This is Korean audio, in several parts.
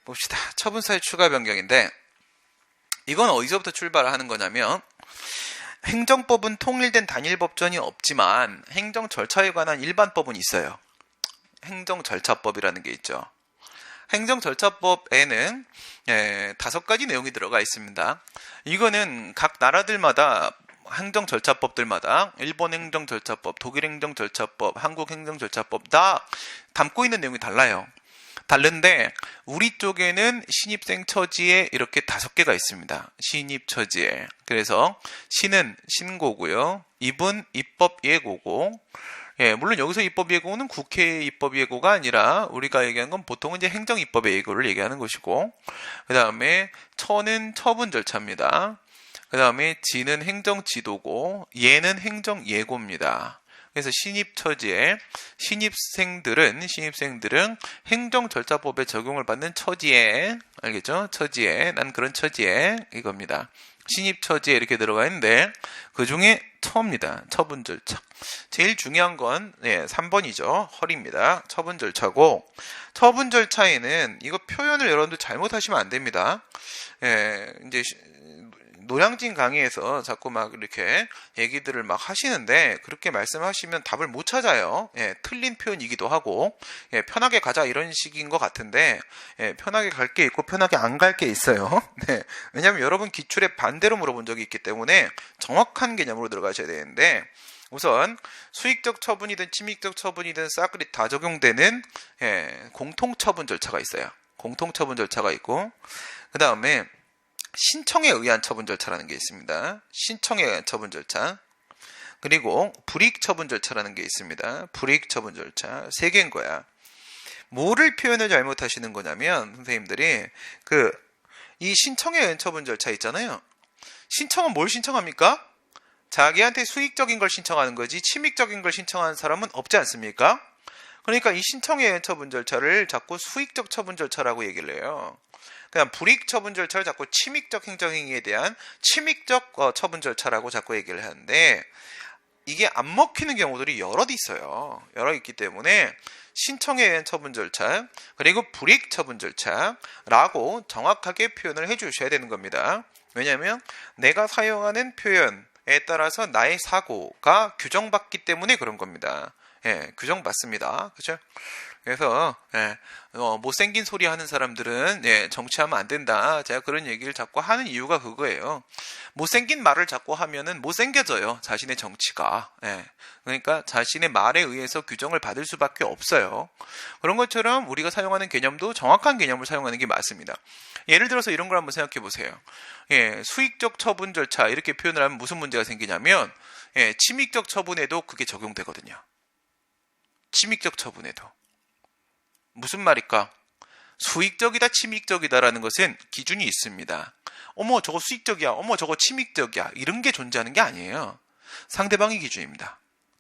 봅시다. 처분사유 추가 변경인데 이건 어디서부터 출발하는 거냐면 행정법은 통일된 단일법전이 없지만 행정 절차에 관한 일반법은 있어요. 행정절차법이라는 게 있죠. 행정절차법에는 5가지 내용이 들어가 있습니다. 이거는 각 나라들마다 행정절차법들마다 일본 행정절차법, 독일 행정절차법, 한국 행정절차법 다 담고 있는 내용이 달라요. 다른데 우리 쪽에는 신입생 처지에 이렇게 5개가 있습니다. 신입 처지에. 그래서 신은 신고고요. 입은 입법예고고. 물론 여기서 입법예고는 국회 입법예고가 아니라 우리가 얘기하는 건 보통은 이제 행정입법의 예고를 얘기하는 것이고, 그 다음에 처는 처분 절차입니다. 그 다음에 지는 행정지도고, 예는 행정예고입니다. 그래서 신입처지에 신입생들은 행정절차법에 적용을 받는 처지에, 알겠죠? 처지에, 난 그런 처지에 이겁니다. 신입처지에 이렇게 들어가 있는데 그 중에 처입니다. 처분절차. 제일 중요한 건 3번이죠. 헐입니다. 처분절차고, 처분절차에는 이거 표현을 여러분들 잘못하시면 안 됩니다. 이제 노량진 강의에서 자꾸 막 이렇게 얘기들을 막 하시는데 그렇게 말씀하시면 답을 못 찾아요. 틀린 표현이기도 하고, 편하게 가자 이런 식인 것 같은데, 편하게 갈 게 있고 편하게 안 갈 게 있어요. 왜냐하면 여러분 기출에 반대로 물어본 적이 있기 때문에 정확한 개념으로 들어가셔야 되는데, 우선 수익적 처분이든 침익적 처분이든 싸그리 다 적용되는 공통처분 절차가 있어요. 공통처분 절차가 있고, 그 다음에 신청에 의한 처분 절차라는 게 있습니다. 신청에 의한 처분 절차. 그리고 불이익 처분 절차라는 게 있습니다. 불이익 처분 절차. 3개인 거야. 뭐를 표현을 잘못하시는 거냐면 선생님들이 이 신청에 의한 처분 절차 있잖아요. 신청은 뭘 신청합니까? 자기한테 수익적인 걸 신청하는 거지 침익적인 걸 신청하는 사람은 없지 않습니까? 그러니까 이 신청에 의한 처분 절차를 자꾸 수익적 처분 절차라고 얘기를 해요. 그냥 불이익 처분 절차를 자꾸 침익적 행정행위에 대한 침익적 처분 절차라고 자꾸 얘기를 하는데, 이게 안 먹히는 경우들이 여럿 있어요. 여럿 있기 때문에 신청에 의한 처분 절차 그리고 불이익 처분 절차라고 정확하게 표현을 해주셔야 되는 겁니다. 왜냐하면 내가 사용하는 표현에 따라서 나의 사고가 규정받기 때문에 그런 겁니다. 규정받습니다. 그렇죠? 그래서 못생긴 소리 하는 사람들은 정치하면 안 된다. 제가 그런 얘기를 자꾸 하는 이유가 그거예요. 못생긴 말을 자꾸 하면은 못생겨져요. 자신의 정치가. 그러니까 자신의 말에 의해서 규정을 받을 수밖에 없어요. 그런 것처럼 우리가 사용하는 개념도 정확한 개념을 사용하는 게 맞습니다. 예를 들어서 이런 걸 한번 생각해 보세요. 수익적 처분 절차 이렇게 표현을 하면 무슨 문제가 생기냐면 침익적 처분에도 그게 적용되거든요. 침익적 처분에도. 무슨 말일까? 수익적이다, 침익적이다라는 것은 기준이 있습니다. 어머, 저거 수익적이야. 어머, 저거 침익적이야. 이런 게 존재하는 게 아니에요. 상대방의 기준입니다.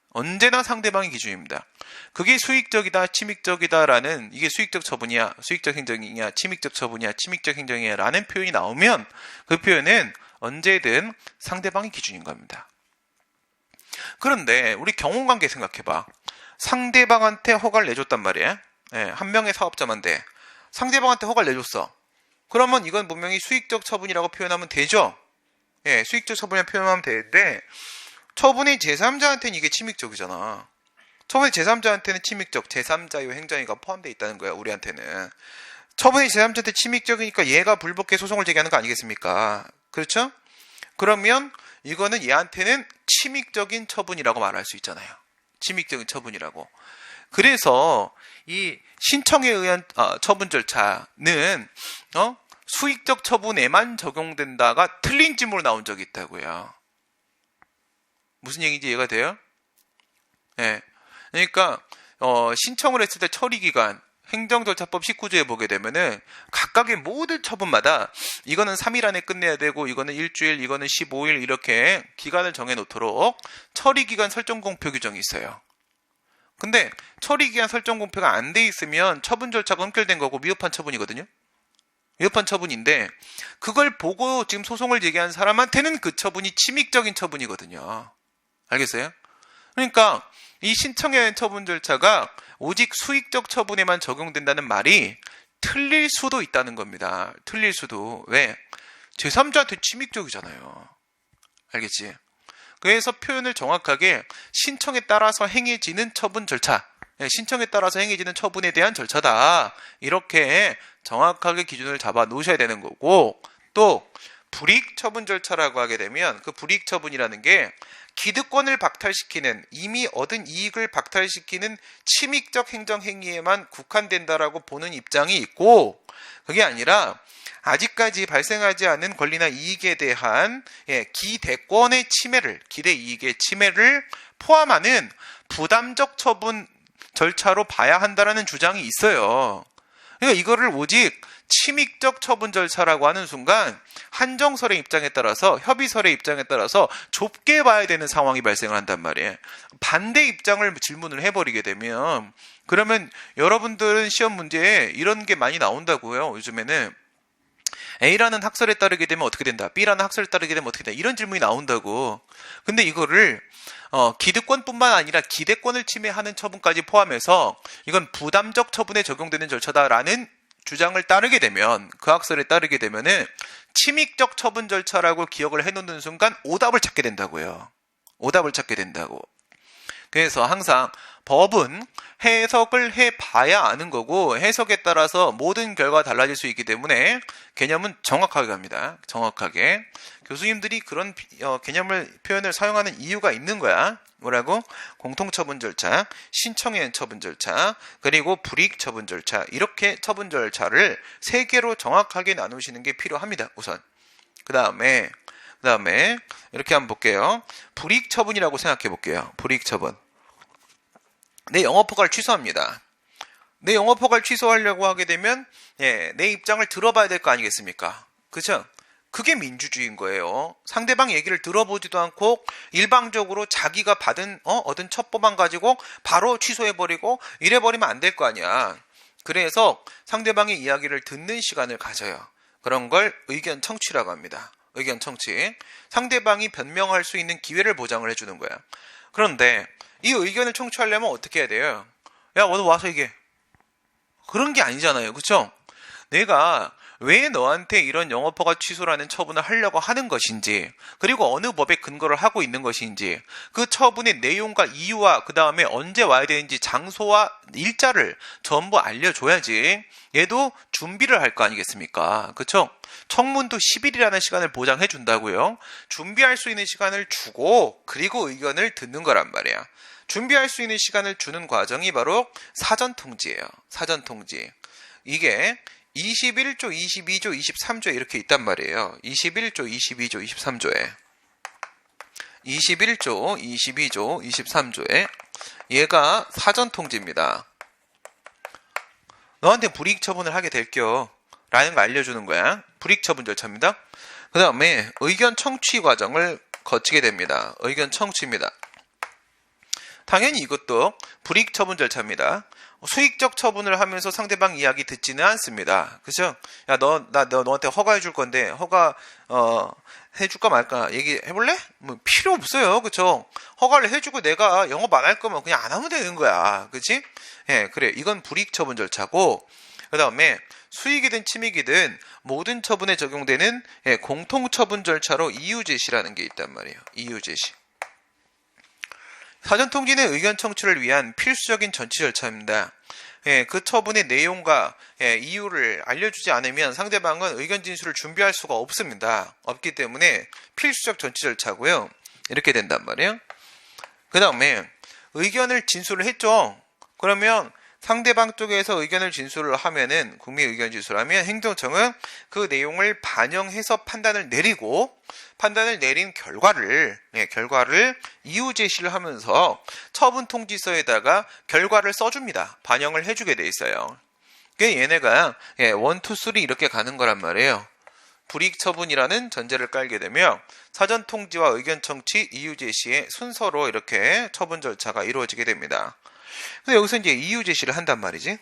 언제나 상대방의 기준입니다. 그게 수익적이다, 침익적이다라는, 이게 수익적 처분이야, 수익적 행정이냐, 침익적 처분이야, 침익적 행정이야 라는 표현이 나오면 그 표현은 언제든 상대방의 기준인 겁니다. 그런데 우리 경험관계 생각해봐. 상대방한테 허가를 내줬단 말이에요. 한 명의 사업자만데 상대방한테 허가를 내줬어. 그러면 이건 분명히 수익적 처분이라고 표현하면 되죠. 수익적 처분이라고 표현하면 되는데, 처분이 제3자한테는 이게 침익적이잖아. 처분이 제3자한테는 침익적, 제3자의 행정위가 포함되어 있다는 거야. 우리한테는 처분이 제3자한테 침익적이니까 얘가 불법계 소송을 제기하는 거 아니겠습니까? 그렇죠? 그러면 이거는 얘한테는 침익적인 처분이라고 말할 수 있잖아요. 침익적인 처분이라고. 그래서 이 신청에 의한 처분 절차는 수익적 처분에만 적용된다가 틀린 질문으로 나온 적이 있다고요. 무슨 얘기인지 이해가 돼요? 그러니까 신청을 했을 때 처리기간 행정절차법 19조에 보게 되면은 각각의 모든 처분마다 이거는 3일 안에 끝내야 되고 이거는 일주일, 이거는 15일 이렇게 기간을 정해놓도록 처리기간 설정 공표 규정이 있어요. 근데 처리기간 설정 공표가 안 돼 있으면 처분 절차가 흠결된 거고 미흡한 처분이거든요. 미흡한 처분인데 그걸 보고 지금 소송을 제기한 사람한테는 그 처분이 침익적인 처분이거든요. 알겠어요? 그러니까 이 신청에 의한 처분 절차가 오직 수익적 처분에만 적용된다는 말이 틀릴 수도 있다는 겁니다. 틀릴 수도. 왜? 제3자한테 침입적이잖아요. 알겠지? 그래서 표현을 정확하게 신청에 따라서 행해지는 처분 절차, 신청에 따라서 행해지는 처분에 대한 절차다. 이렇게 정확하게 기준을 잡아 놓으셔야 되는 거고, 또 불이익 처분 절차라고 하게 되면 그 불이익 처분이라는 게 기득권을 박탈시키는, 이미 얻은 이익을 박탈시키는 침입적 행정행위에만 국한된다라고 보는 입장이 있고, 그게 아니라 아직까지 발생하지 않은 권리나 이익에 대한 기대권의 침해를, 기대 이익의 침해를 포함하는 부담적 처분 절차로 봐야 한다라는 주장이 있어요. 그러니까 이거를 오직 침입적 처분 절차라고 하는 순간 한정설의 입장에 따라서, 협의설의 입장에 따라서 좁게 봐야 되는 상황이 발생을 한단 말이에요. 반대 입장을 질문을 해버리게 되면, 그러면 여러분들은 시험 문제에 이런 게 많이 나온다고요. 요즘에는 A라는 학설에 따르게 되면 어떻게 된다, B라는 학설에 따르게 되면 어떻게 된다, 이런 질문이 나온다고. 근데 이거를 기득권뿐만 아니라 기대권을 침해하는 처분까지 포함해서 이건 부담적 처분에 적용되는 절차다라는 주장을 따르게 되면, 그 학설에 따르게 되면은 침입적 처분 절차라고 기억을 해놓는 순간 오답을 찾게 된다고요. 오답을 찾게 된다고. 그래서 항상 법은 해석을 해봐야 아는 거고, 해석에 따라서 모든 결과가 달라질 수 있기 때문에 개념은 정확하게 갑니다. 정확하게. 교수님들이 그런 개념을, 표현을 사용하는 이유가 있는 거야. 뭐라고? 공통처분 절차, 신청행 처분 절차, 그리고 불이익 처분 절차, 이렇게 처분 절차를 3개로 정확하게 나누시는 게 필요합니다. 우선 그 다음에 이렇게 한번 볼게요. 불이익 처분이라고 생각해 볼게요. 불이익 처분. 내 영업 허가를 취소합니다. 내 영업 허가를 취소하려고 하게 되면 내 입장을 들어봐야 될 거 아니겠습니까? 그죠? 그게 민주주의인 거예요. 상대방 얘기를 들어보지도 않고 일방적으로 자기가 얻은 첫 법안 가지고 바로 취소해버리고 이래버리면 안 될 거 아니야. 그래서 상대방의 이야기를 듣는 시간을 가져요. 그런 걸 의견 청취라고 합니다. 의견 청취. 상대방이 변명할 수 있는 기회를 보장을 해주는 거야. 그런데 이 의견을 청취하려면 어떻게 해야 돼요? 야, 오늘 와서 얘기해. 그런 게 아니잖아요. 그쵸? 내가 왜 너한테 이런 영업허가 취소라는 처분을 하려고 하는 것인지, 그리고 어느 법에 근거를 하고 있는 것인지, 그 처분의 내용과 이유와 그 다음에 언제 와야 되는지 장소와 일자를 전부 알려줘야지 얘도 준비를 할 거 아니겠습니까? 그쵸? 청문도 10일이라는 시간을 보장해 준다고요. 준비할 수 있는 시간을 주고 그리고 의견을 듣는 거란 말이야. 준비할 수 있는 시간을 주는 과정이 바로 사전통지예요. 사전통지. 이게 21조, 22조, 23조에 이렇게 있단 말이에요. 21조, 22조, 23조에. 21조, 22조, 23조에 얘가 사전통지입니다. 너한테 불이익 처분을 하게 될겨 라는 거 알려주는 거야. 불이익 처분 절차입니다. 그 다음에 의견 청취 과정을 거치게 됩니다. 의견 청취입니다. 당연히 이것도 불이익 처분 절차입니다. 수익적 처분을 하면서 상대방 이야기 듣지는 않습니다. 그죠? 야, 너한테 허가해 줄 건데, 허가, 해줄까 말까 얘기해볼래? 뭐, 필요 없어요. 그쵸? 허가를 해주고 내가 영업 안 할 거면 그냥 안 하면 되는 거야. 그치? 예, 그래. 이건 불이익 처분 절차고, 그 다음에 수익이든 침익이든 모든 처분에 적용되는 공통처분 절차로 이유제시라는 게 있단 말이에요. 이유제시. 사전통지는 의견 청취를 위한 필수적인 전치 절차입니다. 그 처분의 내용과 이유를 알려주지 않으면 상대방은 의견 진술을 준비할 수가 없습니다. 없기 때문에 필수적 전치 절차고요. 이렇게 된단 말이에요. 그 다음에 의견을 진술을 했죠. 그러면 상대방 쪽에서 의견을 진술을 하면은, 국민 의견 진술하면 행정청은 그 내용을 반영해서 판단을 내리고, 판단을 내린 결과를 이유 제시를 하면서 처분 통지서에다가 결과를 써줍니다. 반영을 해주게 돼 있어요. 그게 얘네가 1, 2, 3 이렇게 가는 거란 말이에요. 불이익 처분이라는 전제를 깔게 되면 사전 통지와 의견 청취, 이유 제시의 순서로 이렇게 처분 절차가 이루어지게 됩니다. 근데 여기서 이제 이유 제시를 한단 말이지.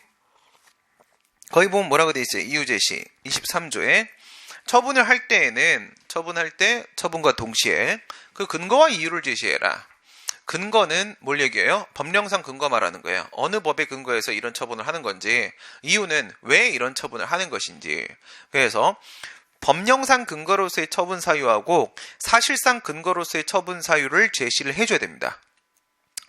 거기 보면 뭐라고 돼 있어요? 이유 제시 23조에 처분을 할 때에는 처분과 동시에 그 근거와 이유를 제시해라. 근거는 뭘 얘기해요? 법령상 근거 말하는 거예요. 어느 법에 근거해서 이런 처분을 하는 건지, 이유는 왜 이런 처분을 하는 것인지. 그래서 법령상 근거로서의 처분 사유하고 사실상 근거로서의 처분 사유를 제시를 해줘야 됩니다.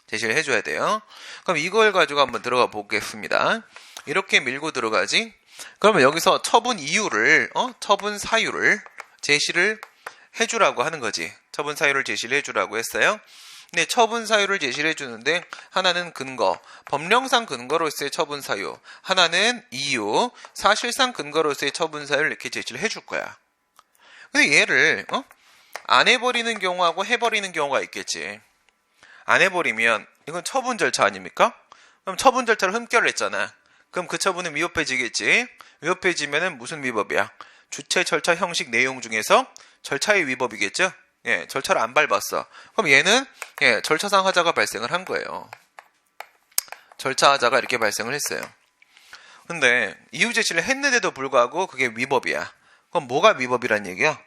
제시를 해줘야 돼요. 그럼 이걸 가지고 한번 들어가 보겠습니다. 이렇게 밀고 들어가지. 그러면 여기서 처분 이유를, 처분 사유를 제시를 해주라고 하는 거지. 처분 사유를 제시를 해주라고 했어요. 네, 처분 사유를 제시를 해주는데 하나는 근거, 법령상 근거로서의 처분 사유, 하나는 이유, 사실상 근거로서의 처분 사유를 이렇게 제시를 해줄 거야. 근데 얘를 안 해버리는 경우하고 해버리는 경우가 있겠지. 안 해버리면 이건 처분 절차 아닙니까? 그럼 처분 절차를 흠결을 했잖아. 그럼 그 처분은 위법해지겠지. 위법해지면은 무슨 위법이야? 주체, 절차, 형식, 내용 중에서 절차의 위법이겠죠? 예, 절차를 안 밟았어. 그럼 얘는 절차상 하자가 발생을 한 거예요. 절차 하자가 이렇게 발생을 했어요. 근데 이유 제시를 했는데도 불구하고 그게 위법이야. 그럼 뭐가 위법이란 얘기야?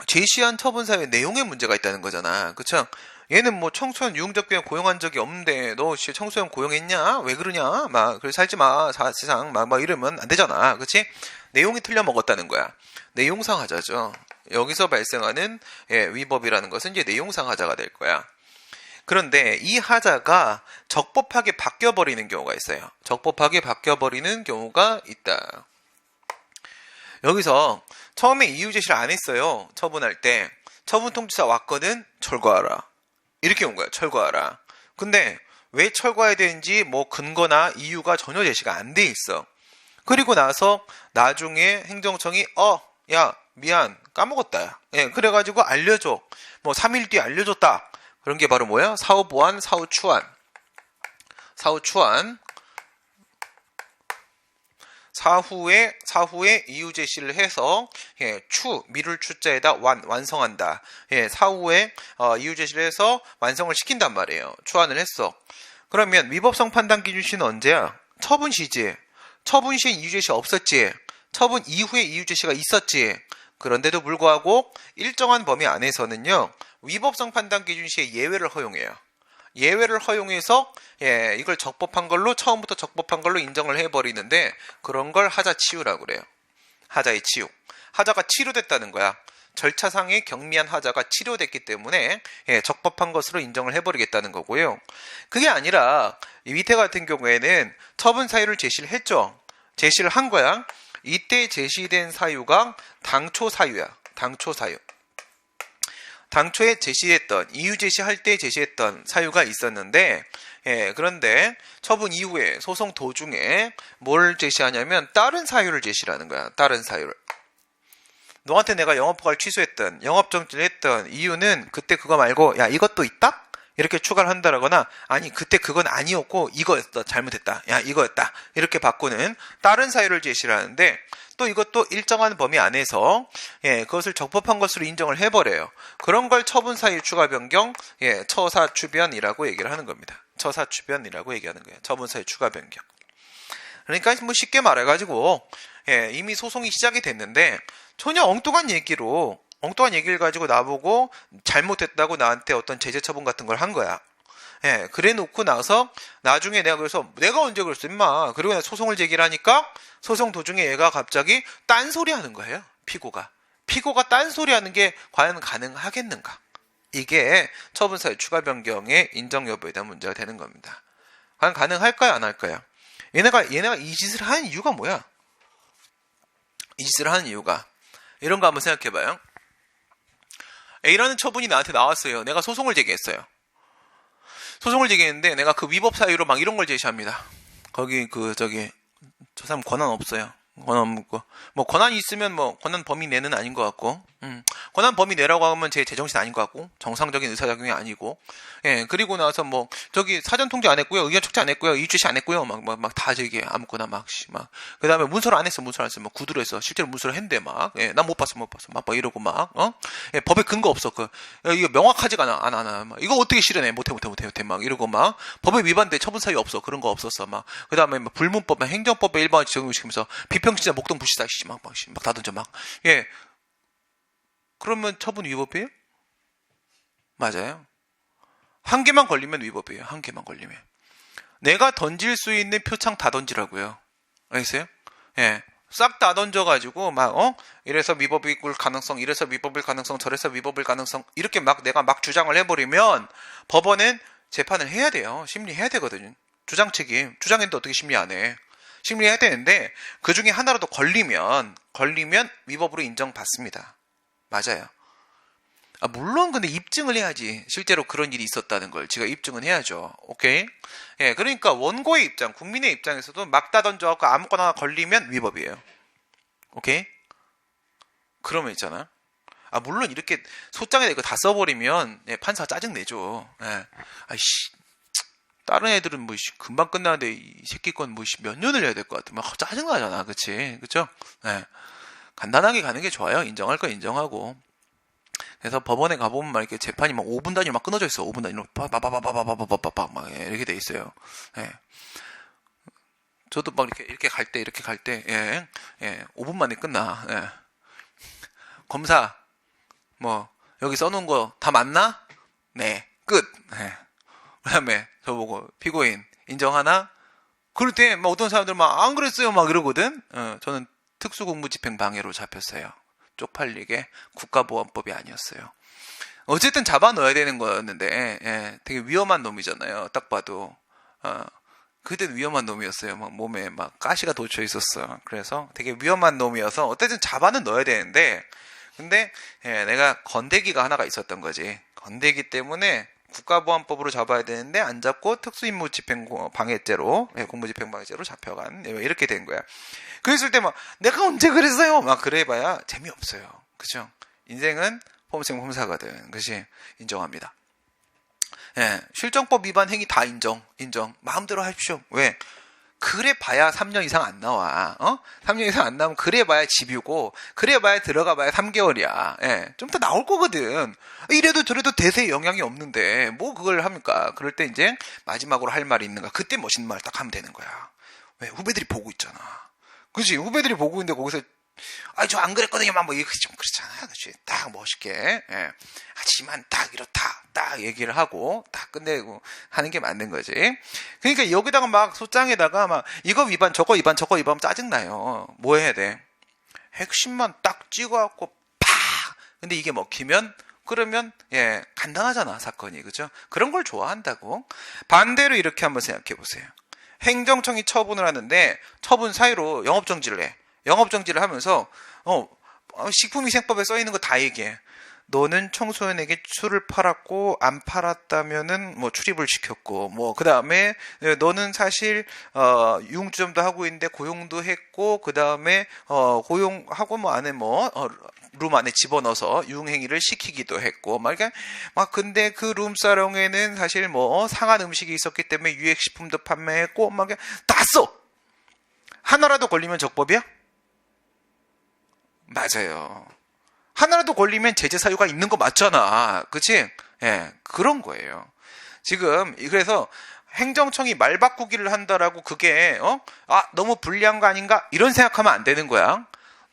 제시한 처분 사유의 내용에 문제가 있다는 거잖아. 그쵸? 얘는 뭐 청소년 유흥적 비용 고용한 적이 없는데 너 청소년 고용했냐? 왜 그러냐? 막 그래 살지 마. 사실상 막 이러면 안 되잖아. 그치? 내용이 틀려 먹었다는 거야. 내용상 하자죠. 여기서 발생하는 위법이라는 것은 이제 내용상 하자가 될 거야. 그런데 이 하자가 적법하게 바뀌어버리는 경우가 있어요. 적법하게 바뀌어버리는 경우가 있다. 여기서 처음에 이유 제시를 안 했어요. 처분할 때. 처분 통지서 왔거든. 철거하라. 이렇게 온 거야. 철거하라. 근데 왜 철거해야 되는지 뭐 근거나 이유가 전혀 제시가 안 돼 있어. 그리고 나서 나중에 행정청이 야 미안 까먹었다. 예, 그래가지고 알려줘. 뭐 3일 뒤에 알려줬다. 그런 게 바로 뭐야? 사후 보완, 사후 추안. 사후 추안. 사후에 이유 제시를 해서 미룰 추자에다 완성한다. 사후에 이유 제시를 해서 완성을 시킨단 말이에요. 추안을 했어. 그러면 위법성 판단 기준 시는 언제야? 처분 시지. 처분 시에 이유 제시 없었지. 처분 이후에 이유 제시가 있었지. 그런데도 불구하고 일정한 범위 안에서는요. 위법성 판단 기준 시에 예외를 허용해요. 예외를 허용해서 이걸 적법한 걸로 처음부터 적법한 걸로 인정을 해버리는데 그런 걸 하자 치유라고 그래요. 하자의 치유. 하자가 치료됐다는 거야. 절차상의 경미한 하자가 치료됐기 때문에 적법한 것으로 인정을 해버리겠다는 거고요. 그게 아니라 이 밑에 같은 경우에는 처분 사유를 제시를 했죠. 제시를 한 거야. 이때 제시된 사유가 당초 사유야. 당초 사유. 당초에 제시했던 이유 제시할 때 제시했던 사유가 있었는데 그런데 처분 이후에 소송 도중에 뭘 제시하냐면 다른 사유를 제시하는 거야. 다른 사유를. 너한테 내가 영업허가를 취소했던 영업정지를 했던 이유는 그때 그거 말고 야 이것도 있다? 이렇게 추가를 한다라거나 아니 그때 그건 아니었고 이거였어 잘못했다. 야 이거였다. 이렇게 바꾸는 다른 사유를 제시를 하는데 또 이것도 일정한 범위 안에서 그것을 적법한 것으로 인정을 해버려요. 그런 걸 처분 사유 추가 변경, 처사추변이라고 얘기를 하는 겁니다. 처사추변이라고 얘기하는 거예요. 처분 사유 추가 변경. 그러니까 뭐 쉽게 말해가지고 이미 소송이 시작이 됐는데 전혀 엉뚱한 얘기를 가지고 나보고 잘못했다고 나한테 어떤 제재 처분 같은 걸 한 거야. 그래 놓고 나서 나중에 내가 언제 그랬어 임마. 그리고 내가 소송을 제기를 하니까 소송 도중에 얘가 갑자기 딴소리 하는 거예요. 피고가 딴소리 하는 게 과연 가능하겠는가. 이게 처분사유 추가 변경의 인정 여부에 대한 문제가 되는 겁니다. 과연 가능할까요 안 할까요? 얘네가 이 짓을 하는 이유가 뭐야? 이 짓을 하는 이유가 이런 거 한번 생각해봐요. A라는 처분이 나한테 나왔어요. 내가 소송을 제기했어요. 소송을 제기했는데 내가 그 위법 사유로 막 이런 걸 제시합니다. 거기 저 사람 권한 없어요. 권한 없고 뭐 권한이 있으면 뭐 권한 범위 내는 아닌 것 같고 권한 범위 내라고 하면 제 제정신 아닌 것 같고 정상적인 의사작용이 아니고 그리고 나서 뭐 저기 사전 통지 안 했고요 의견 촉지 안 했고요 이유 제시 안 했고요 막 다 저기 아무거나 막 그 다음에 문서를 안 했어 뭐 구두로 했어 실제로 문서를 했는데 난 못 봤어 막 이러고 법에 근거 없어 이거 명확하지가 않아 막 이거 어떻게 실현해 못해 막 이러고 막 법에 위반돼 처분 사유 없어 그런 거 없었어 그 다음에 불문법 행정법에 일반 적용시키면서 비평진짜 목동 부시다 막 다 던져 그러면 처분 위법이에요? 맞아요. 한 개만 걸리면 위법이에요. 한 개만 걸리면. 내가 던질 수 있는 표창 다 던지라고요. 알겠어요? 예. 싹 다 던져가지고, 이래서 위법일 가능성, 이래서 위법일 가능성, 저래서 위법일 가능성, 이렇게 내가 막 주장을 해버리면, 법원은 재판을 해야 돼요. 심리해야 되거든요. 주장 책임. 주장했는데 어떻게 심리 안 해? 심리해야 되는데, 그 중에 하나라도 걸리면 위법으로 인정받습니다. 맞아요. 물론 근데 입증을 해야지. 실제로 그런 일이 있었다는 걸 제가 입증은 해야죠. 오케이? 예, 그러니까 원고의 입장, 국민의 입장에서도 막 다 던져갖고 아무거나 걸리면 위법이에요. 오케이? 그러면 있잖아. 물론 이렇게 소장에다 이거 다 써버리면 판사가 짜증내죠. 예. 아이씨, 다른 애들은 뭐 금방 끝나는데 이 새끼 건 뭐 몇 년을 해야 될 것 같아. 막 짜증나잖아. 그치? 그쵸? 예. 간단하게 가는 게 좋아요. 인정할 거 인정하고. 그래서 법원에 가보면 막 이렇게 재판이 막 5분 단위로 막 끊어져 있어. 5분 단위로 빠바바바바바바바바바 막 이렇게 돼 있어요. 예. 저도 막 이렇게 갈 때, 예, 5분 만에 끝나. 예. 검사, 여기 써놓은 거 다 맞나? 네, 끝. 예. 그 다음에 저보고 피고인 인정하나? 그럴 때 막 어떤 사람들 막 안 그랬어요 막 이러거든. 저는 특수공무집행 방해로 잡혔어요. 쪽팔리게. 국가보안법이 아니었어요. 어쨌든 잡아 넣어야 되는 거였는데, 예, 되게 위험한 놈이잖아요. 딱 봐도. 그땐 위험한 놈이었어요. 막 몸에 막 가시가 돋쳐 있었어. 그래서 되게 위험한 놈이어서 어쨌든 잡아는 넣어야 되는데, 근데 예, 내가 건대기가 하나가 있었던 거지. 건대기 때문에 국가보안법으로 잡아야 되는데 안 잡고 특수임무집행방해죄로, 예, 공무집행방해죄로 잡혀간, 예, 이렇게 된 거야. 그랬을 때 막 내가 언제 그랬어요? 막 그래봐야 재미없어요. 그죠? 인생은 폼생폼사거든. 그치? 인정합니다. 예, 실정법 위반 행위 다 인정. 마음대로 하십시오. 왜? 그래 봐야 3년 이상 안 나와. 3년 이상 안 나오면 그래 봐야 집이고, 그래 봐야 들어가 봐야 3개월이야. 예, 좀 더 나올 거거든. 이래도 저래도 대세에 영향이 없는데, 뭐 그걸 합니까? 그럴 때 이제 마지막으로 할 말이 있는가? 그때 멋있는 말 딱 하면 되는 거야. 왜? 후배들이 보고 있잖아. 그치? 후배들이 보고 있는데 거기서, 저 안 그랬거든요. 막 이렇게 좀 그렇잖아. 그치? 딱 멋있게. 예. 하지만 딱 이렇다. 딱 얘기를 하고, 딱 끝내고 하는 게 맞는 거지. 그러니까 여기다가 막 소장에다가 막 이거 위반, 저거 위반, 저거 위반 짜증나요. 뭐 해야 돼? 핵심만 딱 찍어갖고 팍! 근데 이게 먹히면, 그러면, 예, 간단하잖아, 사건이. 그죠? 그런 걸 좋아한다고. 반대로 이렇게 한번 생각해 보세요. 행정청이 처분을 하는데, 처분 사유로 영업정지를 해. 영업정지를 하면서, 식품위생법에 써있는 거 다 얘기해. 너는 청소년에게 술을 팔았고, 안 팔았다면은, 출입을 시켰고, 그 다음에, 너는 사실, 유흥주점도 하고 있는데, 고용도 했고, 그 다음에, 고용하고, 안에 룸 안에 집어넣어서 유흥행위를 시키기도 했고, 근데 그 룸사롱에는 사실 상한 음식이 있었기 때문에 유해식품도 판매했고, 다 써! 하나라도 걸리면 적법이야? 맞아요. 하나라도 걸리면 제재 사유가 있는 거 맞잖아. 그치? 예, 그런 거예요. 지금, 그래서 행정청이 말 바꾸기를 한다라고 그게, 너무 불리한 거 아닌가? 이런 생각하면 안 되는 거야.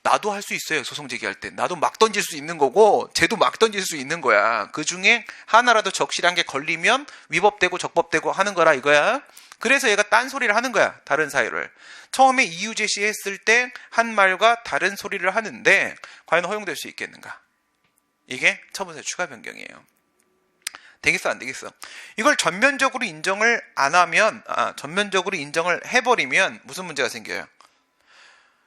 나도 할 수 있어요. 소송 제기할 때. 나도 막 던질 수 있는 거고, 쟤도 막 던질 수 있는 거야. 그 중에 하나라도 적실한 게 걸리면 위법되고 적법되고 하는 거라 이거야. 그래서 얘가 딴소리를 하는 거야. 다른 사유를. 처음에 이유 제시했을 때 한 말과 다른 소리를 하는데 과연 허용될 수 있겠는가? 이게 처분사유 추가 변경이에요. 되겠어 안 되겠어? 이걸 전면적으로 인정을 안 하면, 전면적으로 인정을 해버리면 무슨 문제가 생겨요?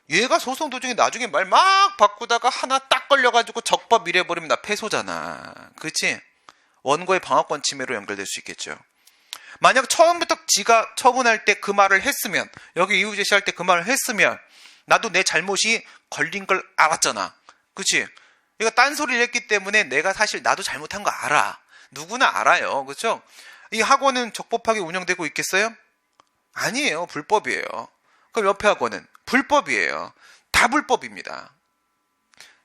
얘가 소송 도중에 나중에 말 막 바꾸다가 하나 딱 걸려가지고 적법 이래버리면 나 패소잖아. 그렇지? 원고의 방어권 침해로 연결될 수 있겠죠. 만약 처음부터 지가 처분할 때 그 말을 했으면, 여기 이유 제시할 때 그 말을 했으면, 나도 내 잘못이 걸린 걸 알았잖아. 그치? 얘가 딴소리를 했기 때문에 내가 사실 나도 잘못한 거 알아. 누구나 알아요. 그쵸? 이 학원은 적법하게 운영되고 있겠어요? 아니에요. 불법이에요. 그럼 옆에 학원은 불법이에요. 다 불법입니다.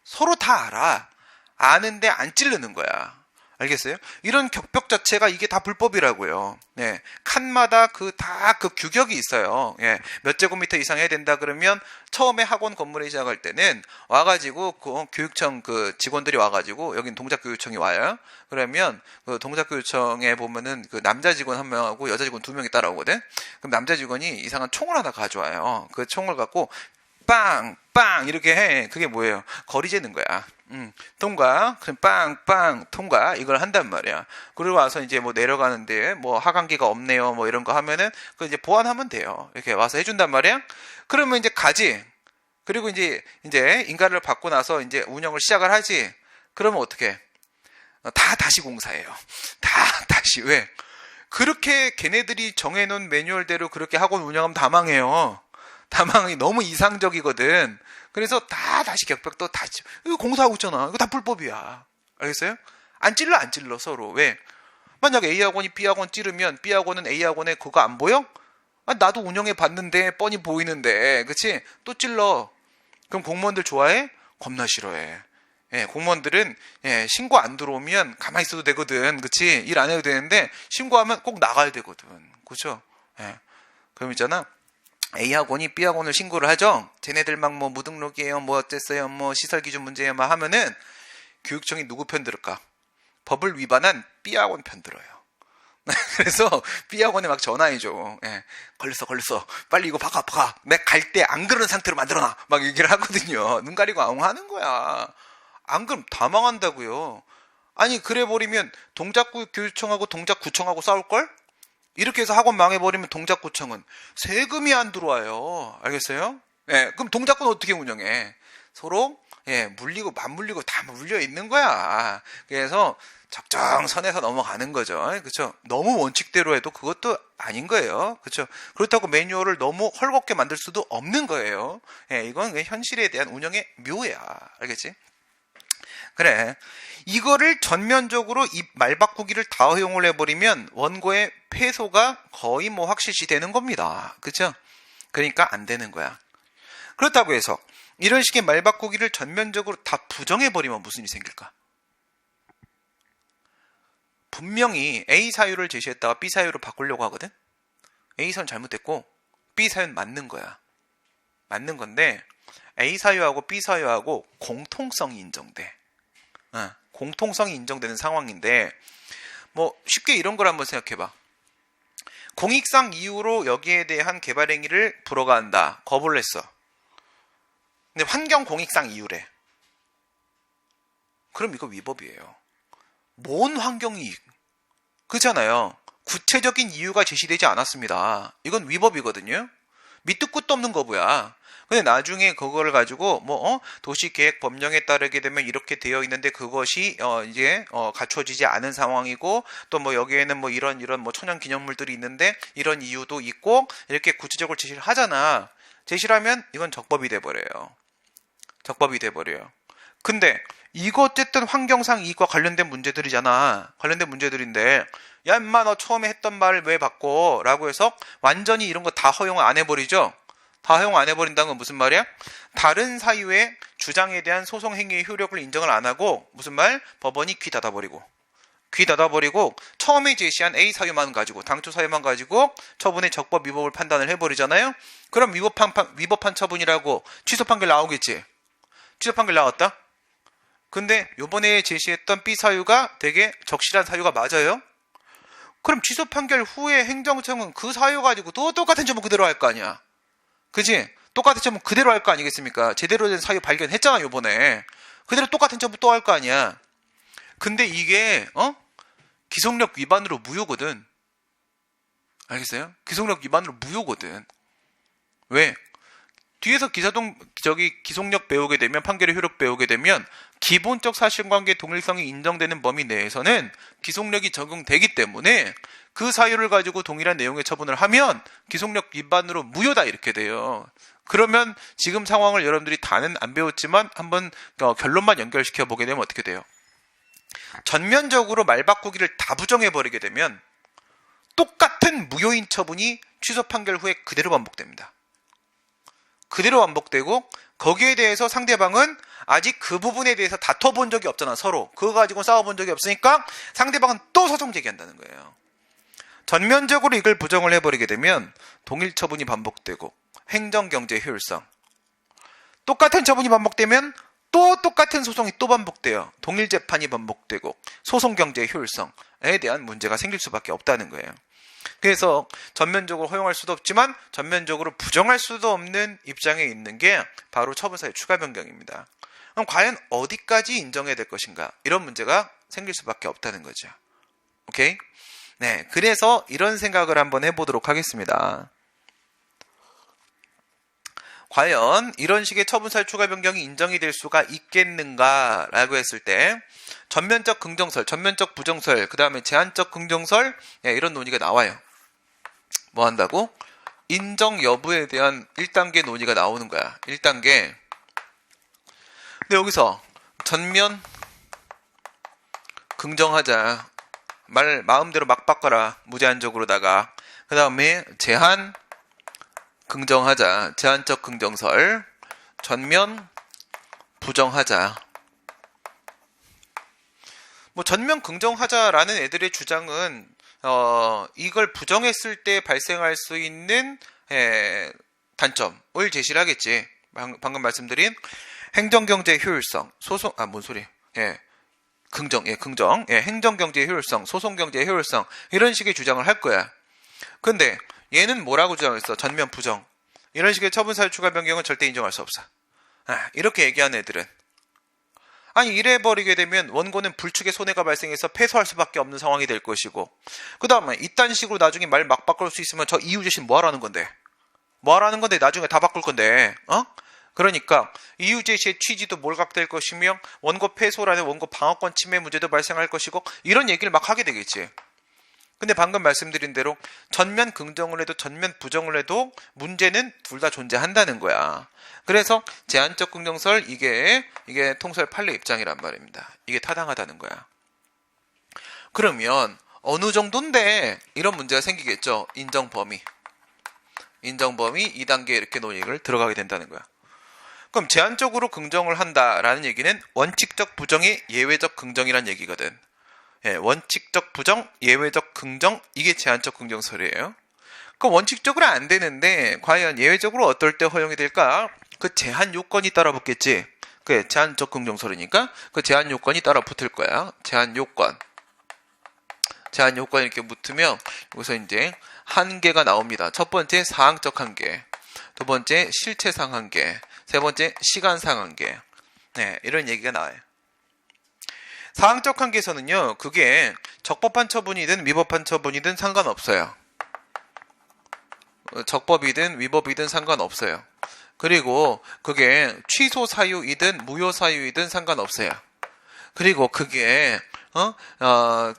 서로 다 알아. 아는데 안 찌르는 거야. 알겠어요? 이런 격벽 자체가 이게 다 불법이라고요. 예, 칸마다 다 그 규격이 있어요. 예, 몇 제곱미터 이상 해야 된다 그러면 처음에 학원 건물에 시작할 때는 와가지고 그 교육청 그 직원들이 와가지고 여긴 동작교육청이 와요. 그러면 그 동작교육청에 보면은 그 남자 직원 한 명하고 여자 직원 두 명이 따라오거든. 그럼 남자 직원이 이상한 총을 하나 가져와요. 그 총을 갖고 빵! 빵! 이렇게 해. 그게 뭐예요? 거리 재는 거야. 통과. 그럼 빵! 빵! 통과. 이걸 한단 말이야. 그리고 와서 이제 뭐 내려가는데 뭐 하강기가 없네요. 뭐 이런 거 하면은 그 이제 보완하면 돼요. 이렇게 와서 해준단 말이야. 그러면 이제 가지. 그리고 이제 인가를 받고 나서 이제 운영을 시작을 하지. 그러면 어떻게? 다 다시 공사해요. 다 다시. 왜? 그렇게 걔네들이 정해놓은 매뉴얼대로 그렇게 학원 운영하면 다 망해요. 다망이 너무 이상적이거든. 그래서 다시 격벽도 다시 이거 공사하고 있잖아. 이거 다 불법이야. 알겠어요? 안 찔러 서로. 왜? 만약 A학원이 B학원 찌르면 B학원은 A학원에 그거 안 보여? 아, 나도 운영해 봤는데 뻔히 보이는데, 그치? 또 찔러. 그럼 공무원들 좋아해? 겁나 싫어해. 예, 공무원들은 신고 안 들어오면 가만히 있어도 되거든. 그치? 일 안 해도 되는데 신고하면 꼭 나가야 되거든. 그죠? 예. 그럼 있잖아. A학원이 B학원을 신고를 하죠. 쟤네들 막 뭐 무등록이에요, 뭐 어땠어요, 뭐 시설 기준 문제예요, 막 하면은 교육청이 누구 편 들을까? 법을 위반한 B학원 편 들어요. 그래서 B학원에 막 전화해줘. 예, 걸렸어. 빨리 이거 박아. 내가 갈 때 안 그러는 상태로 만들어놔. 막 얘기를 하거든요. 눈 가리고 아웅 하는 거야. 안 그럼 다 망한다고요. 아니 그래 버리면 동작교육청하고 동작구청하고 싸울걸? 이렇게 해서 학원 망해버리면 동작구청은 세금이 안 들어와요. 알겠어요? 예, 그럼 동작구는 어떻게 운영해? 서로 물리고 맞물리고 다 물려 있는 거야. 그래서 적정선에서 넘어가는 거죠. 그렇죠? 너무 원칙대로 해도 그것도 아닌 거예요. 그렇죠? 그렇다고 매뉴얼을 너무 헐겁게 만들 수도 없는 거예요. 예, 이건 현실에 대한 운영의 묘야. 알겠지? 그래. 이거를 전면적으로 이 말바꾸기를 다 허용을 해버리면 원고의 패소가 거의 뭐 확실시 되는 겁니다. 그쵸? 그러니까 안 되는 거야. 그렇다고 해서 이런 식의 말바꾸기를 전면적으로 다 부정해버리면 무슨 일이 생길까? 분명히 A 사유를 제시했다가 B 사유로 바꾸려고 하거든? A 사유는 잘못됐고 B 사유는 맞는 거야. 맞는 건데 A 사유하고 B 사유하고 공통성이 인정돼. 공통성이 인정되는 상황인데 뭐 쉽게 이런 걸 한번 생각해봐. 공익상 이유로 여기에 대한 개발 행위를 불허가한다. 거부를 했어. 근데 환경 공익상 이유래. 그럼 이거 위법이에요. 뭔 환경이익? 그렇잖아요. 구체적인 이유가 제시되지 않았습니다. 이건 위법이거든요. 밑도 끝도 없는 거부야. 근데 나중에 그걸 가지고 도시계획 법령에 따르게 되면 이렇게 되어 있는데 그것이 이제 갖춰지지 않은 상황이고 또 뭐 여기에는 뭐 이런 뭐 천연 기념물들이 있는데 이런 이유도 있고 이렇게 구체적으로 제시를 하잖아. 제시를 하면 이건 적법이 돼 버려요. 적법이 돼 버려요. 근데 이거 어쨌든 환경상 이익과 관련된 문제들이잖아. 관련된 문제들인데 야 인마 너 처음에 했던 말을 왜 바꿔? 라고 해서 완전히 이런 거 다 허용 안 해버리죠. 다 허용 안 해버린다는 건 무슨 말이야? 다른 사유의 주장에 대한 소송 행위의 효력을 인정을 안 하고 무슨 말? 법원이 귀 닫아버리고 처음에 제시한 A 사유만 가지고 당초 사유만 가지고 처분의 적법 위법을 판단을 해버리잖아요. 그럼 위법한 처분이라고 취소 판결 나오겠지. 취소 판결 나왔다. 근데 요번에 제시했던 B 사유가 되게 적실한 사유가 맞아요. 그럼 취소 판결 후에 행정청은 그 사유 가지고 또 똑같은 처분 그대로 할 거 아니야. 그치? 똑같은 처분 그대로 할 거 아니겠습니까? 제대로 된 사유 발견했잖아 요번에. 그대로 똑같은 처분 또 할 거 아니야. 근데 이게 기속력 위반으로 무효거든. 알겠어요? 기속력 위반으로 무효거든. 왜? 뒤에서 기속력 배우게 되면 판결의 효력 배우게 되면 기본적 사실관계 동일성이 인정되는 범위 내에서는 기속력이 적용되기 때문에 그 사유를 가지고 동일한 내용의 처분을 하면 기속력 위반으로 무효다 이렇게 돼요. 그러면 지금 상황을 여러분들이 다는 안 배웠지만 한번 결론만 연결시켜 보게 되면 어떻게 돼요? 전면적으로 말바꾸기를 다 부정해버리게 되면 똑같은 무효인 처분이 취소 판결 후에 그대로 반복됩니다. 그대로 반복되고 거기에 대해서 상대방은 아직 그 부분에 대해서 다퉈본 적이 없잖아, 서로. 그거 가지고 싸워본 적이 없으니까 상대방은 또 소송 제기한다는 거예요. 전면적으로 이걸 부정을 해버리게 되면 동일 처분이 반복되고 행정경제 효율성. 똑같은 처분이 반복되면 또 똑같은 소송이 또 반복돼요. 동일 재판이 반복되고 소송경제 효율성에 대한 문제가 생길 수밖에 없다는 거예요. 그래서 전면적으로 허용할 수도 없지만 전면적으로 부정할 수도 없는 입장에 있는 게 바로 처분사유 추가 변경입니다. 그럼 과연 어디까지 인정해야 될 것인가? 이런 문제가 생길 수밖에 없다는 거죠. 오케이? 네, 그래서 이런 생각을 한번 해보도록 하겠습니다. 과연 이런 식의 처분사유 추가 변경이 인정이 될 수가 있겠는가라고 했을 때 전면적 긍정설, 전면적 부정설, 그 다음에 제한적 긍정설, 이런 논의가 나와요. 뭐 한다고? 인정 여부에 대한 1단계 논의가 나오는 거야. 1단계. 근데 여기서 전면 긍정하자. 말 마음대로 막 바꿔라. 무제한적으로다가. 그 다음에 제한 긍정하자. 제한적 긍정설. 전면 부정하자. 뭐 전면 긍정하자라는 애들의 주장은 이걸 부정했을 때 발생할 수 있는 단점을 제시를 하겠지. 방금 말씀드린 행정경제 효율성, 소송, 뭔 소리? 긍정. 행정경제 효율성, 소송경제 효율성, 이런 식의 주장을 할 거야. 근데 얘는 뭐라고 주장했어? 전면 부정. 이런 식의 처분사유 추가 변경은 절대 인정할 수 없어. 이렇게 얘기하는 애들은. 아니, 이래버리게 되면 원고는 불축의 손해가 발생해서 패소할 수밖에 없는 상황이 될 것이고, 그 다음에 이딴 식으로 나중에 말 막 바꿀 수 있으면 저 이유제시는 뭐 하라는 건데? 뭐 하라는 건데 나중에 다 바꿀 건데, 그러니까 이유제시의 취지도 몰각될 것이며 원고 패소라는 원고 방어권 침해 문제도 발생할 것이고, 이런 얘기를 막 하게 되겠지. 근데 방금 말씀드린 대로 전면 긍정을 해도 전면 부정을 해도 문제는 둘 다 존재한다는 거야. 그래서 제한적 긍정설, 이게 통설 판례 입장이란 말입니다. 이게 타당하다는 거야. 그러면 어느 정도인데 이런 문제가 생기겠죠. 인정 범위 2단계 이렇게 논의를 들어가게 된다는 거야. 그럼 제한적으로 긍정을 한다라는 얘기는 원칙적 부정의 예외적 긍정이란 얘기거든. 원칙적 부정, 예외적 긍정, 이게 제한적 긍정설이에요. 그럼 원칙적으로 안 되는데 과연 예외적으로 어떨 때 허용이 될까? 그 제한 요건이 따라 붙겠지. 그 제한적 긍정설이니까 그 제한 요건이 따라 붙을 거야. 제한 요건 이렇게 붙으면 여기서 이제 한계가 나옵니다. 첫 번째 사항적 한계, 두 번째 실체상 한계, 세 번째 시간상 한계. 이런 얘기가 나와요. 사항적 한계에서는요, 그게 적법한 처분이든 위법한 처분이든 상관없어요. 적법이든 위법이든 상관없어요. 그리고 그게 취소 사유이든 무효 사유이든 상관없어요. 그리고 그게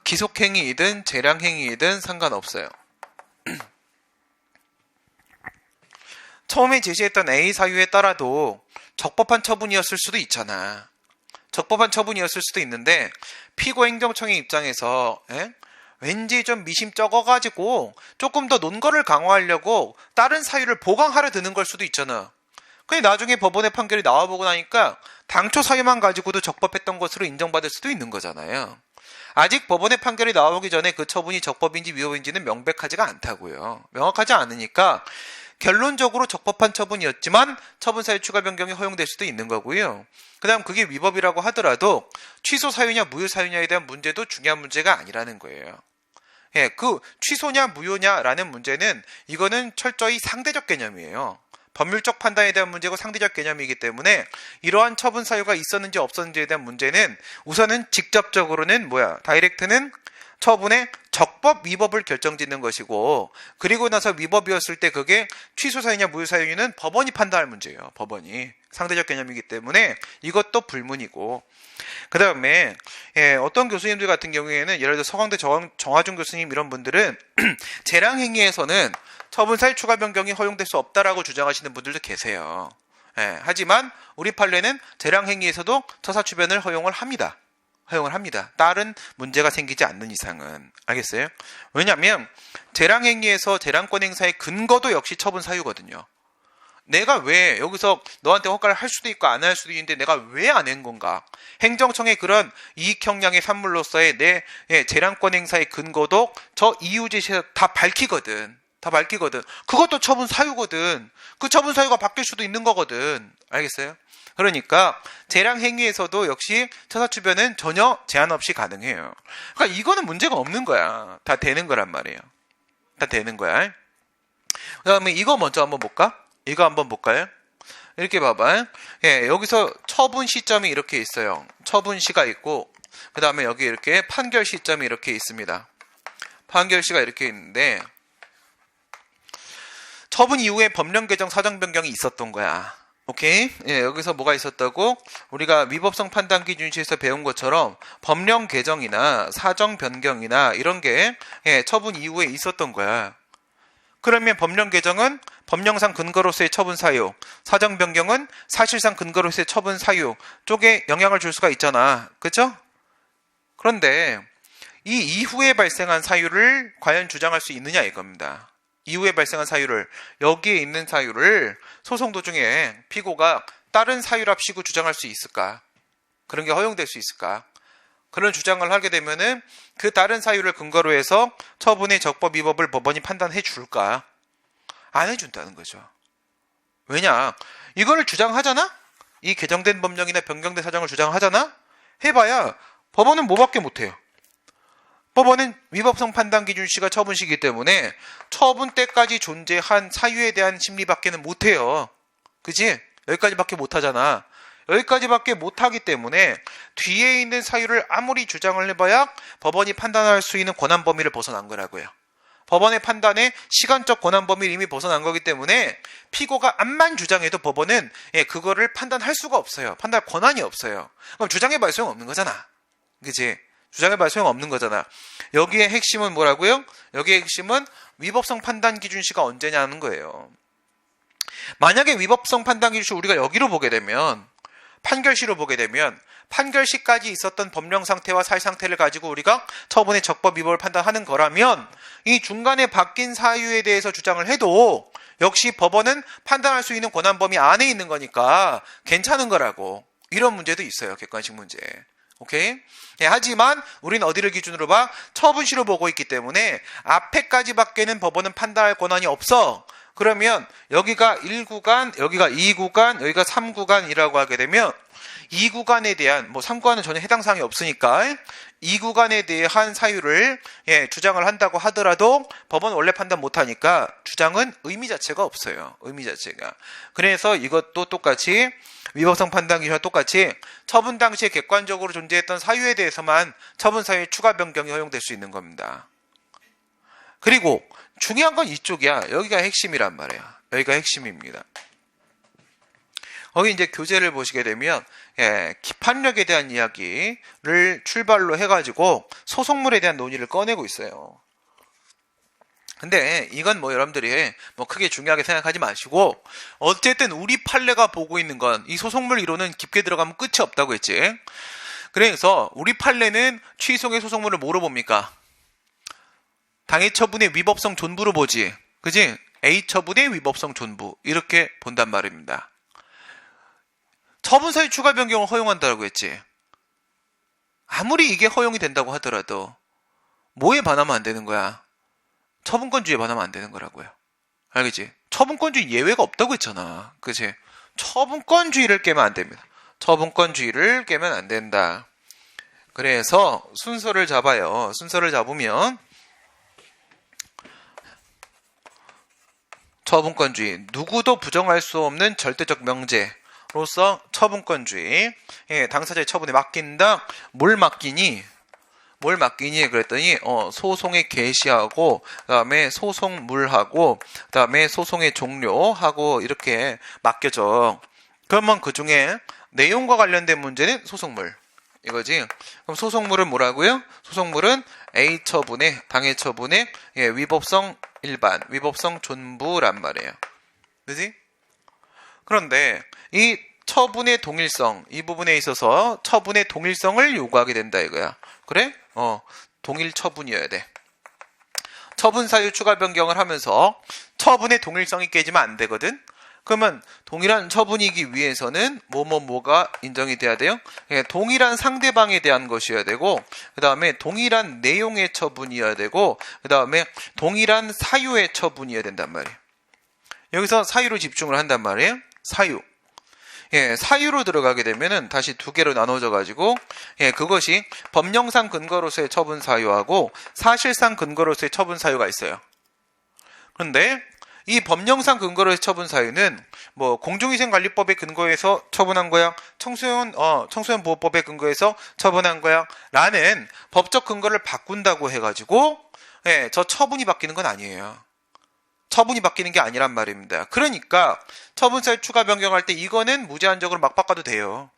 기속행위이든 재량행위이든 상관없어요. 처음에 제시했던 A 사유에 따라도 적법한 처분이었을 수도 있잖아. 적법한 처분이었을 수도 있는데 피고행정청의 입장에서 왠지 좀 미심 적어가지고 조금 더 논거를 강화하려고 다른 사유를 보강하려 드는 걸 수도 있잖아. 근데 나중에 법원의 판결이 나와보고 나니까 당초 사유만 가지고도 적법했던 것으로 인정받을 수도 있는 거잖아요. 아직 법원의 판결이 나오기 전에 그 처분이 적법인지 위법인지는 명백하지가 않다고요. 명확하지 않으니까 결론적으로 적법한 처분이었지만 처분사유 추가 변경이 허용될 수도 있는 거고요. 그 다음 그게 위법이라고 하더라도 취소 사유냐 무효 사유냐에 대한 문제도 중요한 문제가 아니라는 거예요. 그 취소냐 무효냐라는 문제는 이거는 철저히 상대적 개념이에요. 법률적 판단에 대한 문제고 상대적 개념이기 때문에 이러한 처분 사유가 있었는지 없었는지에 대한 문제는 우선은 직접적으로는 다이렉트는 처분의 적법, 위법을 결정짓는 것이고, 그리고 나서 위법이었을 때 그게 취소 사유냐 무효 사유냐는 법원이 판단할 문제예요. 법원이. 상대적 개념이기 때문에 이것도 불문이고, 그 다음에 어떤 교수님들 같은 경우에는 예를 들어 서강대 정화준 교수님 이런 분들은 재량행위에서는 처분사유 추가 변경이 허용될 수 없다라고 주장하시는 분들도 계세요. 하지만 우리 판례는 재량행위에서도 처사추변을 허용을 합니다. 다른 문제가 생기지 않는 이상은. 알겠어요? 왜냐하면 재량행위에서 재량권 행사의 근거도 역시 처분 사유거든요. 내가 왜 여기서 너한테 허가를 할 수도 있고 안 할 수도 있는데 내가 왜 안 한 건가? 행정청의 그런 이익 형량의 산물로서의 내 재량권 행사의 근거도 저 이유 제시에서 다 밝히거든. 다 밝히거든. 그것도 처분 사유거든. 그 처분 사유가 바뀔 수도 있는 거거든. 알겠어요? 그러니까 재량 행위에서도 역시 처사추변은 전혀 제한 없이 가능해요. 그러니까 이거는 문제가 없는 거야. 다 되는 거란 말이에요. 다 되는 거야. 그 다음에 이거 먼저 한번 볼까? 이거 한번 볼까요? 이렇게 봐봐요. 예, 여기서 처분 시점이 이렇게 있어요. 처분 시가 있고, 그 다음에 여기 이렇게 판결 시점이 이렇게 있습니다. 판결 시가 이렇게 있는데, 처분 이후에 법령 개정 사정 변경이 있었던 거야. 오케이? 예, 여기서 뭐가 있었다고? 우리가 위법성 판단 기준시에서 배운 것처럼 법령 개정이나 사정 변경이나 이런 게 처분 이후에 있었던 거야. 그러면 법령 개정은 법령상 근거로서의 처분 사유, 사정 변경은 사실상 근거로서의 처분 사유 쪽에 영향을 줄 수가 있잖아. 그죠? 그런데 이 이후에 발생한 사유를 과연 주장할 수 있느냐 이겁니다. 이후에 발생한 사유를, 여기에 있는 사유를 소송 도중에 피고가 다른 사유랍시고 주장할 수 있을까? 그런 게 허용될 수 있을까? 그런 주장을 하게 되면은 그 다른 사유를 근거로 해서 처분의 적법 위법을 법원이 판단해 줄까? 안 해준다는 거죠. 왜냐? 이거를 주장하잖아? 이 개정된 법령이나 변경된 사정을 주장하잖아? 해봐야 법원은 뭐밖에 못해요. 법원은 위법성 판단 기준시가 처분시기 때문에 처분 때까지 존재한 사유에 대한 심리밖에는 못해요. 그지? 여기까지밖에 못하잖아. 여기까지밖에 못하기 때문에 뒤에 있는 사유를 아무리 주장을 해봐야 법원이 판단할 수 있는 권한 범위를 벗어난 거라고요. 법원의 판단에 시간적 권한 범위를 이미 벗어난 거기 때문에 피고가 암만 주장해도 법원은 그거를 판단할 수가 없어요. 판단할 권한이 없어요. 그럼 주장해봐야 소용없는 거잖아. 그치? 주장해봐야 소용없는 거잖아. 여기에 핵심은 뭐라고요? 여기에 핵심은 위법성 판단 기준시가 언제냐는 거예요. 만약에 위법성 판단 기준시 우리가 여기로 보게 되면, 판결시로 보게 되면 판결시까지 있었던 법령 상태와 사유 상태를 가지고 우리가 처분의 적법 위법을 판단하는 거라면 이 중간에 바뀐 사유에 대해서 주장을 해도 역시 법원은 판단할 수 있는 권한 범위 안에 있는 거니까 괜찮은 거라고. 이런 문제도 있어요. 객관식 문제. 오케이? 예, 하지만 우리는 어디를 기준으로 봐? 처분시로 보고 있기 때문에 앞에까지밖에는 법원은 판단할 권한이 없어. 그러면 여기가 1구간, 여기가 2구간, 여기가 3구간이라고 하게 되면 2구간에 대한, 3구간은 전혀 해당 사항이 없으니까 2구간에 대한 사유를 주장을 한다고 하더라도 법원은 원래 판단 못하니까 주장은 의미 자체가 없어요. 의미 자체가. 그래서 이것도 똑같이 위법성 판단 기준과 똑같이 처분 당시에 객관적으로 존재했던 사유에 대해서만 처분 사유의 추가 변경이 허용될 수 있는 겁니다. 그리고 중요한 건 이쪽이야. 여기가 핵심이란 말이에요. 여기가 핵심입니다. 거기 이제 교재를 보시게 되면 기판력에 대한 이야기를 출발로 해가지고 소송물에 대한 논의를 꺼내고 있어요. 근데 이건 여러분들이 크게 중요하게 생각하지 마시고 어쨌든 우리 판례가 보고 있는 건 이 소송물 이론은 깊게 들어가면 끝이 없다고 했지. 그래서 우리 판례는 취소의 소송물을 뭐로 봅니까? 당해 처분의 위법성 존부로 보지. 그지? A 처분의 위법성 존부 이렇게 본단 말입니다. 처분 사유 추가 변경을 허용한다고 했지. 아무리 이게 허용이 된다고 하더라도 뭐에 반하면 안 되는 거야? 처분권주의에 반하면 안 되는 거라고요. 알겠지? 처분권주의 예외가 없다고 했잖아. 그치? 처분권주의를 깨면 안 됩니다. 처분권주의를 깨면 안 된다. 그래서 순서를 잡아요. 순서를 잡으면 처분권주의, 누구도 부정할 수 없는 절대적 명제로서 처분권주의, 당사자의 처분에 맡긴다. 뭘 맡기니? 그랬더니 소송의 개시하고 그다음에 소송물하고 그다음에 소송의 종료하고 이렇게 맡겨져. 그러면 그중에 내용과 관련된 문제는 소송물 이거지. 그럼 소송물은 뭐라고요? 소송물은 A 처분의 당해 처분의 위법성 일반, 위법성 존부란 말이에요. 그지? 그런데 이 처분의 동일성, 이 부분에 있어서 처분의 동일성을 요구하게 된다 이거야. 그래? 동일 처분이어야 돼. 처분 사유 추가 변경을 하면서 처분의 동일성이 깨지면 안 되거든. 그러면 동일한 처분이기 위해서는 뭐가 인정이 돼야 돼요? 동일한 상대방에 대한 것이어야 되고, 그 다음에 동일한 내용의 처분이어야 되고, 그 다음에 동일한 사유의 처분이어야 된단 말이에요. 여기서 사유로 집중을 한단 말이에요. 사유. 사유로 들어가게 되면은 다시 두 개로 나눠져 가지고, 그것이 법령상 근거로서의 처분 사유하고 사실상 근거로서의 처분 사유가 있어요. 그런데 이 법령상 근거로의 처분 사유는 뭐 공중위생관리법의 근거에서 처분한 거야, 청소년 보호법의 근거에서 처분한 거야 라는 법적 근거를 바꾼다고 해가지고 저 처분이 바뀌는 건 아니에요. 처분이 바뀌는 게 아니란 말입니다. 그러니까 처분사유 추가 변경할 때 이거는 무제한적으로 막 바꿔도 돼요.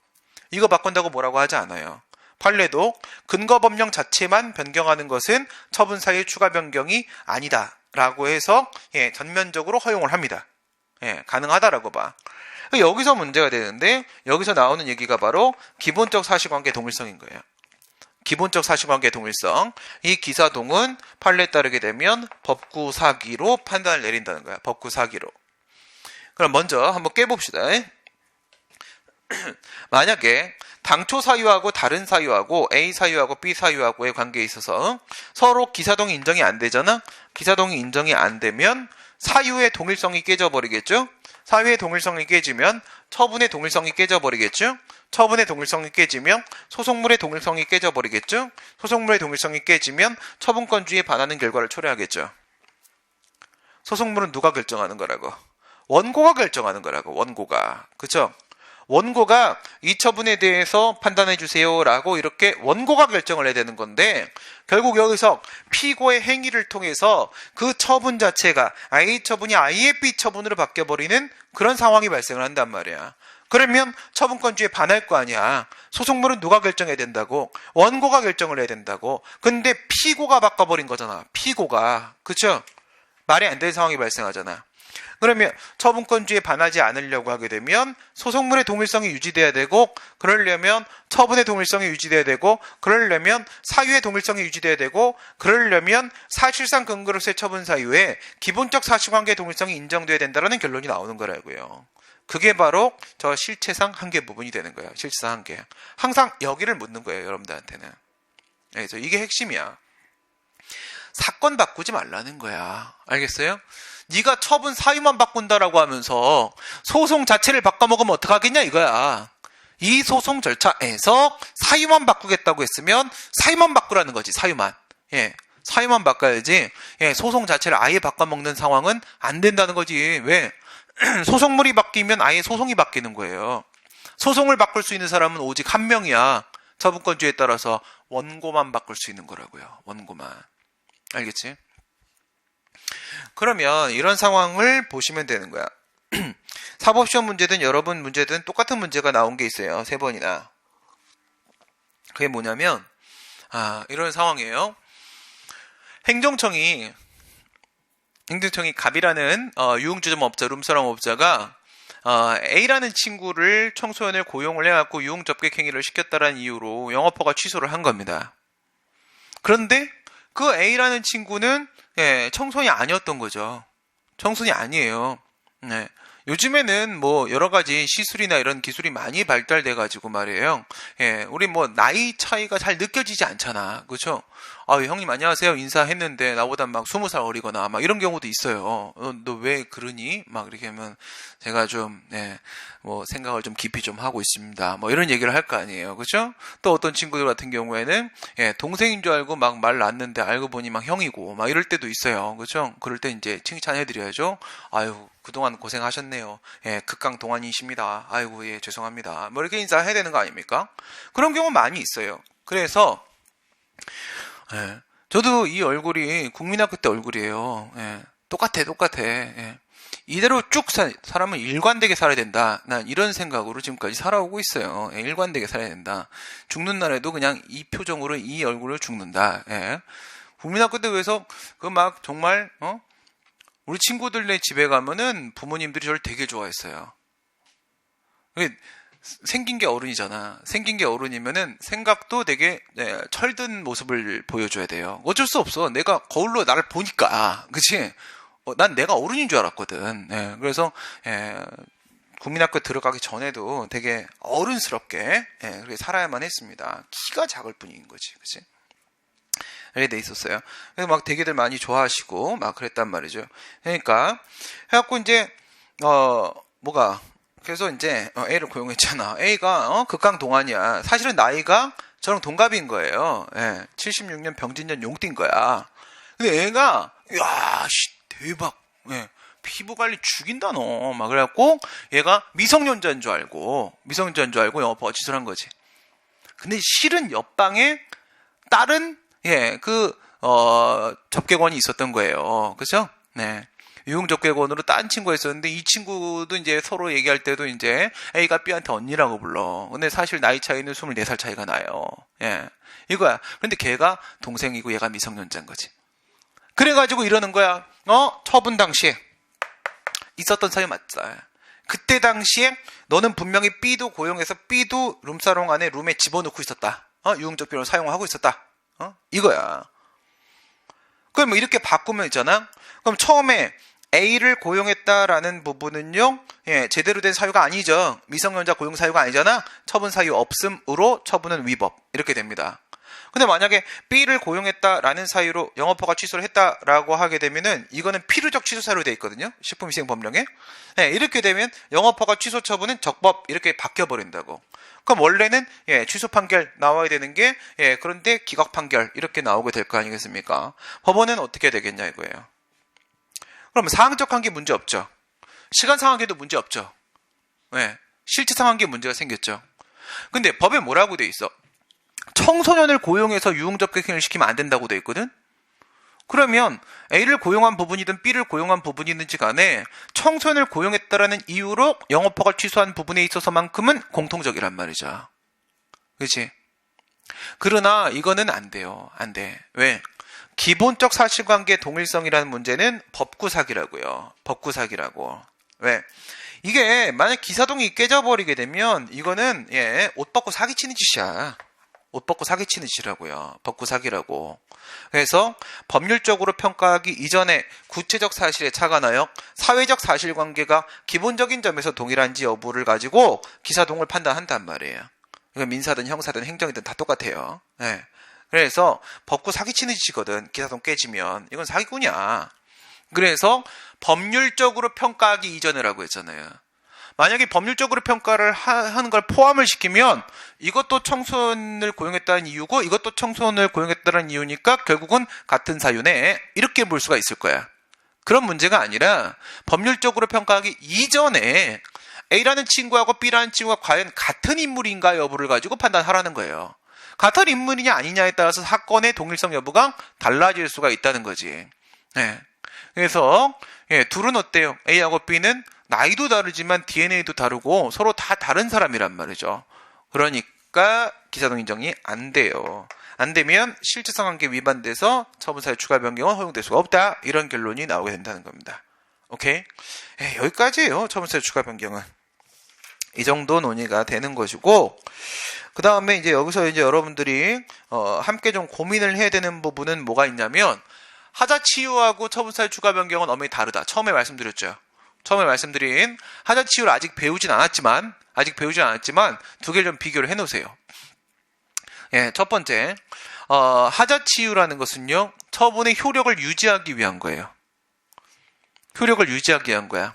이거 바꾼다고 뭐라고 하지 않아요. 판례도 근거 법령 자체만 변경하는 것은 처분사유 추가 변경이 아니다 라고 해서 전면적으로 허용을 합니다. 가능하다라고 봐. 여기서 문제가 되는데, 여기서 나오는 얘기가 바로 기본적 사실관계 동일성인 거예요. 기본적 사실관계 동일성. 이 기사동은 판례에 따르게 되면 법구사기로 판단을 내린다는 거야. 법구사기로. 그럼 먼저 한번 깨봅시다. 만약에 당초 사유하고 다른 사유하고 A 사유하고 B 사유하고의 관계에 있어서 서로 기사동이 인정이 안 되잖아. 기사동이 인정이 안 되면 사유의 동일성이 깨져버리겠죠. 사유의 동일성이 깨지면 처분의 동일성이 깨져버리겠죠. 처분의 동일성이 깨지면 소송물의 동일성이 깨져버리겠죠. 소송물의 동일성이 깨지면 처분권주의에 반하는 결과를 초래하겠죠. 소송물은 누가 결정하는 거라고? 원고가 결정하는 거라고. 원고가. 그쵸? 원고가 이 처분에 대해서 판단해 주세요라고 이렇게 원고가 결정을 해야 되는 건데, 결국 여기서 피고의 행위를 통해서 그 처분 자체가 A 처분이 I의 B 처분으로 바뀌어버리는 그런 상황이 발생을 한단 말이야. 그러면 처분권주의에 반할 거 아니야. 소송물은 누가 결정해야 된다고? 원고가 결정을 해야 된다고. 근데 피고가 바꿔버린 거잖아. 피고가. 그쵸? 말이 안 되는 상황이 발생하잖아. 그러면 처분권주의에 반하지 않으려고 하게 되면 소송물의 동일성이 유지돼야 되고, 그러려면 처분의 동일성이 유지돼야 되고, 그러려면 사유의 동일성이 유지돼야 되고, 그러려면 사실상 근거로서의 처분 사유에 기본적 사실관계 동일성이 인정돼야 된다는 결론이 나오는 거라고요. 그게 바로 저 실체상 한계 부분이 되는 거예요. 실체상 한계. 항상 여기를 묻는 거예요, 여러분들한테는. 그래서 이게 핵심이야. 사건 바꾸지 말라는 거야. 알겠어요? 네가 처분 사유만 바꾼다라고 하면서 소송 자체를 바꿔먹으면 어떡하겠냐 이거야. 이 소송 절차에서 사유만 바꾸겠다고 했으면 사유만 바꾸라는 거지. 사유만. 사유만 바꿔야지. 소송 자체를 아예 바꿔먹는 상황은 안 된다는 거지. 왜? 소송물이 바뀌면 아예 소송이 바뀌는 거예요. 소송을 바꿀 수 있는 사람은 오직 한 명이야. 처분권주의에 따라서 원고만 바꿀 수 있는 거라고요. 원고만. 알겠지? 그러면 이런 상황을 보시면 되는 거야. 사법시험 문제든 여러분 문제든 똑같은 문제가 나온 게 있어요. 3번이나. 그게 뭐냐면 이런 상황이에요. 행정청이 갑이라는 유흥주점업자, 룸사롱업자가 A라는 친구를 청소년을 고용을 해갖고 유흥접객 행위를 시켰다라는 이유로 영업허가 취소를 한 겁니다. 그런데 그 A라는 친구는 청소년이 아니었던 거죠. 청소년이 아니에요. 요즘에는 뭐 여러 가지 시술이나 이런 기술이 많이 발달돼 가지고 말이에요. 우리 뭐 나이 차이가 잘 느껴지지 않잖아. 그렇죠? 형님 안녕하세요 인사했는데 나보다 막 20살 어리거나 막 이런 경우도 있어요. 너 왜 그러니? 막 이렇게 하면 제가 좀 뭐 생각을 좀 깊이 좀 하고 있습니다. 뭐 이런 얘기를 할 거 아니에요. 그렇죠? 또 어떤 친구들 같은 경우에는 동생인 줄 알고 막 말 낳았는데 알고 보니 막 형이고 막 이럴 때도 있어요. 그렇죠? 그럴 때 이제 칭찬해 드려야죠. 아유 그동안 고생하셨네요. 극강 동안이십니다. 아이고 예 죄송합니다. 뭐 이렇게 인사해야 되는 거 아닙니까? 그런 경우 많이 있어요. 그래서 저도 이 얼굴이 국민학교 때 얼굴이에요. 똑같아. 이대로 쭉 사람은 일관되게 살아야 된다. 난 이런 생각으로 지금까지 살아오고 있어요. 일관되게 살아야 된다. 죽는 날에도 그냥 이 표정으로 이 얼굴로 죽는다. 국민학교 때 그래서 그 막 정말 우리 친구들네 집에 가면은 부모님들이 저를 되게 좋아했어요. 생긴 게 어른이잖아. 생긴 게 어른이면은 생각도 되게 철든 모습을 보여줘야 돼요. 어쩔 수 없어. 내가 거울로 나를 보니까, 그치? 난 내가 어른인 줄 알았거든. 예, 그래서 국민학교 들어가기 전에도 되게 어른스럽게 그렇게 살아야만 했습니다. 키가 작을 뿐인 거지, 그치? 이렇게 돼 있었어요. 그래서 막 되게들 많이 좋아하시고 막 그랬단 말이죠. 그러니까 해갖고 이제 그래서 이제 A를 고용했잖아. A가 극강동안이야. 사실은 나이가 저랑 동갑인 거예요. 76년 병진년 용띠인 거야. 근데 애가 야, 대박. 피부 관리 죽인다 너. 막 그래갖고 얘가 미성년자인 줄 알고 영업하고 취소한 거지. 근데 실은 옆방에 다른 접객원이 있었던 거예요. 그죠? 네. 유흥접객원으로 딴 친구가 있었는데 이 친구도 이제 서로 얘기할 때도 이제 A가 B한테 언니라고 불러. 근데 사실 나이 차이는 24살 차이가 나요. 이거야. 근데 걔가 동생이고 얘가 미성년자인 거지. 그래가지고 이러는 거야. 처분 당시에 있었던 사유 맞다. 그때 당시에 너는 분명히 B도 고용해서 B도 룸사롱 안에 룸에 집어넣고 있었다. 유흥접객원을 사용하고 있었다. 이거야. 그럼 뭐 이렇게 바꾸면 있잖아. 그럼 처음에 A를 고용했다라는 부분은요, 제대로 된 사유가 아니죠. 미성년자 고용 사유가 아니잖아. 처분 사유 없음으로 처분은 위법. 이렇게 됩니다. 근데 만약에 B를 고용했다라는 사유로 영업허가 취소를 했다라고 하게 되면은 이거는 필요적 취소 사유로 되어 있거든요. 식품위생법령에. 이렇게 되면 영업허가 취소 처분은 적법 이렇게 바뀌어 버린다고. 그럼 원래는 취소 판결 나와야 되는 게 그런데 기각 판결 이렇게 나오게 될 거 아니겠습니까? 법원은 어떻게 되겠냐 이거예요. 그럼 상황적 관계 문제 없죠. 시간 상황에도 문제 없죠. 실제 상황에 문제가 생겼죠. 근데 법에 뭐라고 돼 있어? 청소년을 고용해서 유흥접객행위를 시키면 안 된다고 돼 있거든? 그러면 A를 고용한 부분이든 B를 고용한 부분이든지 간에 청소년을 고용했다라는 이유로 영업허가를 취소한 부분에 있어서만큼은 공통적이란 말이죠. 그렇지? 그러나 이거는 안 돼요. 안 돼. 왜? 기본적 사실관계 동일성이라는 문제는 법구사기라고요. 법구사기라고. 왜? 이게 만약 기사동이 깨져버리게 되면 이거는 옷 벗고 사기치는 짓이야. 옷 벗고 사기치는 짓이라고요. 법구사기라고. 그래서 법률적으로 평가하기 이전에 구체적 사실에 착안하여 사회적 사실관계가 기본적인 점에서 동일한지 여부를 가지고 기사동을 판단한단 말이에요. 이건 민사든 형사든 행정이든 다 똑같아요. 그래서 법구 사기치는 짓이거든. 기사동 깨지면. 이건 사기꾼이야. 그래서 법률적으로 평가하기 이전이라고 했잖아요. 만약에 법률적으로 평가를 하는 걸 포함을 시키면 이것도 청소년을 고용했다는 이유고 이것도 청소년을 고용했다는 이유니까 결국은 같은 사유네. 이렇게 볼 수가 있을 거야. 그런 문제가 아니라 법률적으로 평가하기 이전에 A라는 친구하고 B라는 친구가 과연 같은 인물인가 여부를 가지고 판단하라는 거예요. 같은 인물이냐 아니냐에 따라서 사건의 동일성 여부가 달라질 수가 있다는 거지. 그래서 둘은 어때요? A하고 B는 나이도 다르지만 DNA도 다르고 서로 다 다른 사람이란 말이죠. 그러니까 기사동 인정이 안 돼요. 안 되면 실질성 관계 위반돼서 처분사유 추가 변경은 허용될 수가 없다. 이런 결론이 나오게 된다는 겁니다. 오케이? 여기까지예요. 처분사유 추가 변경은. 이 정도 논의가 되는 것이고, 그 다음에 이제 여기서 이제 여러분들이 함께 좀 고민을 해야 되는 부분은 뭐가 있냐면 하자 치유하고 처분사유 추가 변경은 엄연히 다르다. 처음에 말씀드렸죠. 처음에 말씀드린 하자 치유를 아직 배우진 않았지만 두 개를 좀 비교를 해놓으세요. 첫 번째 하자 치유라는 것은요 처분의 효력을 유지하기 위한 거예요. 효력을 유지하기 위한 거야.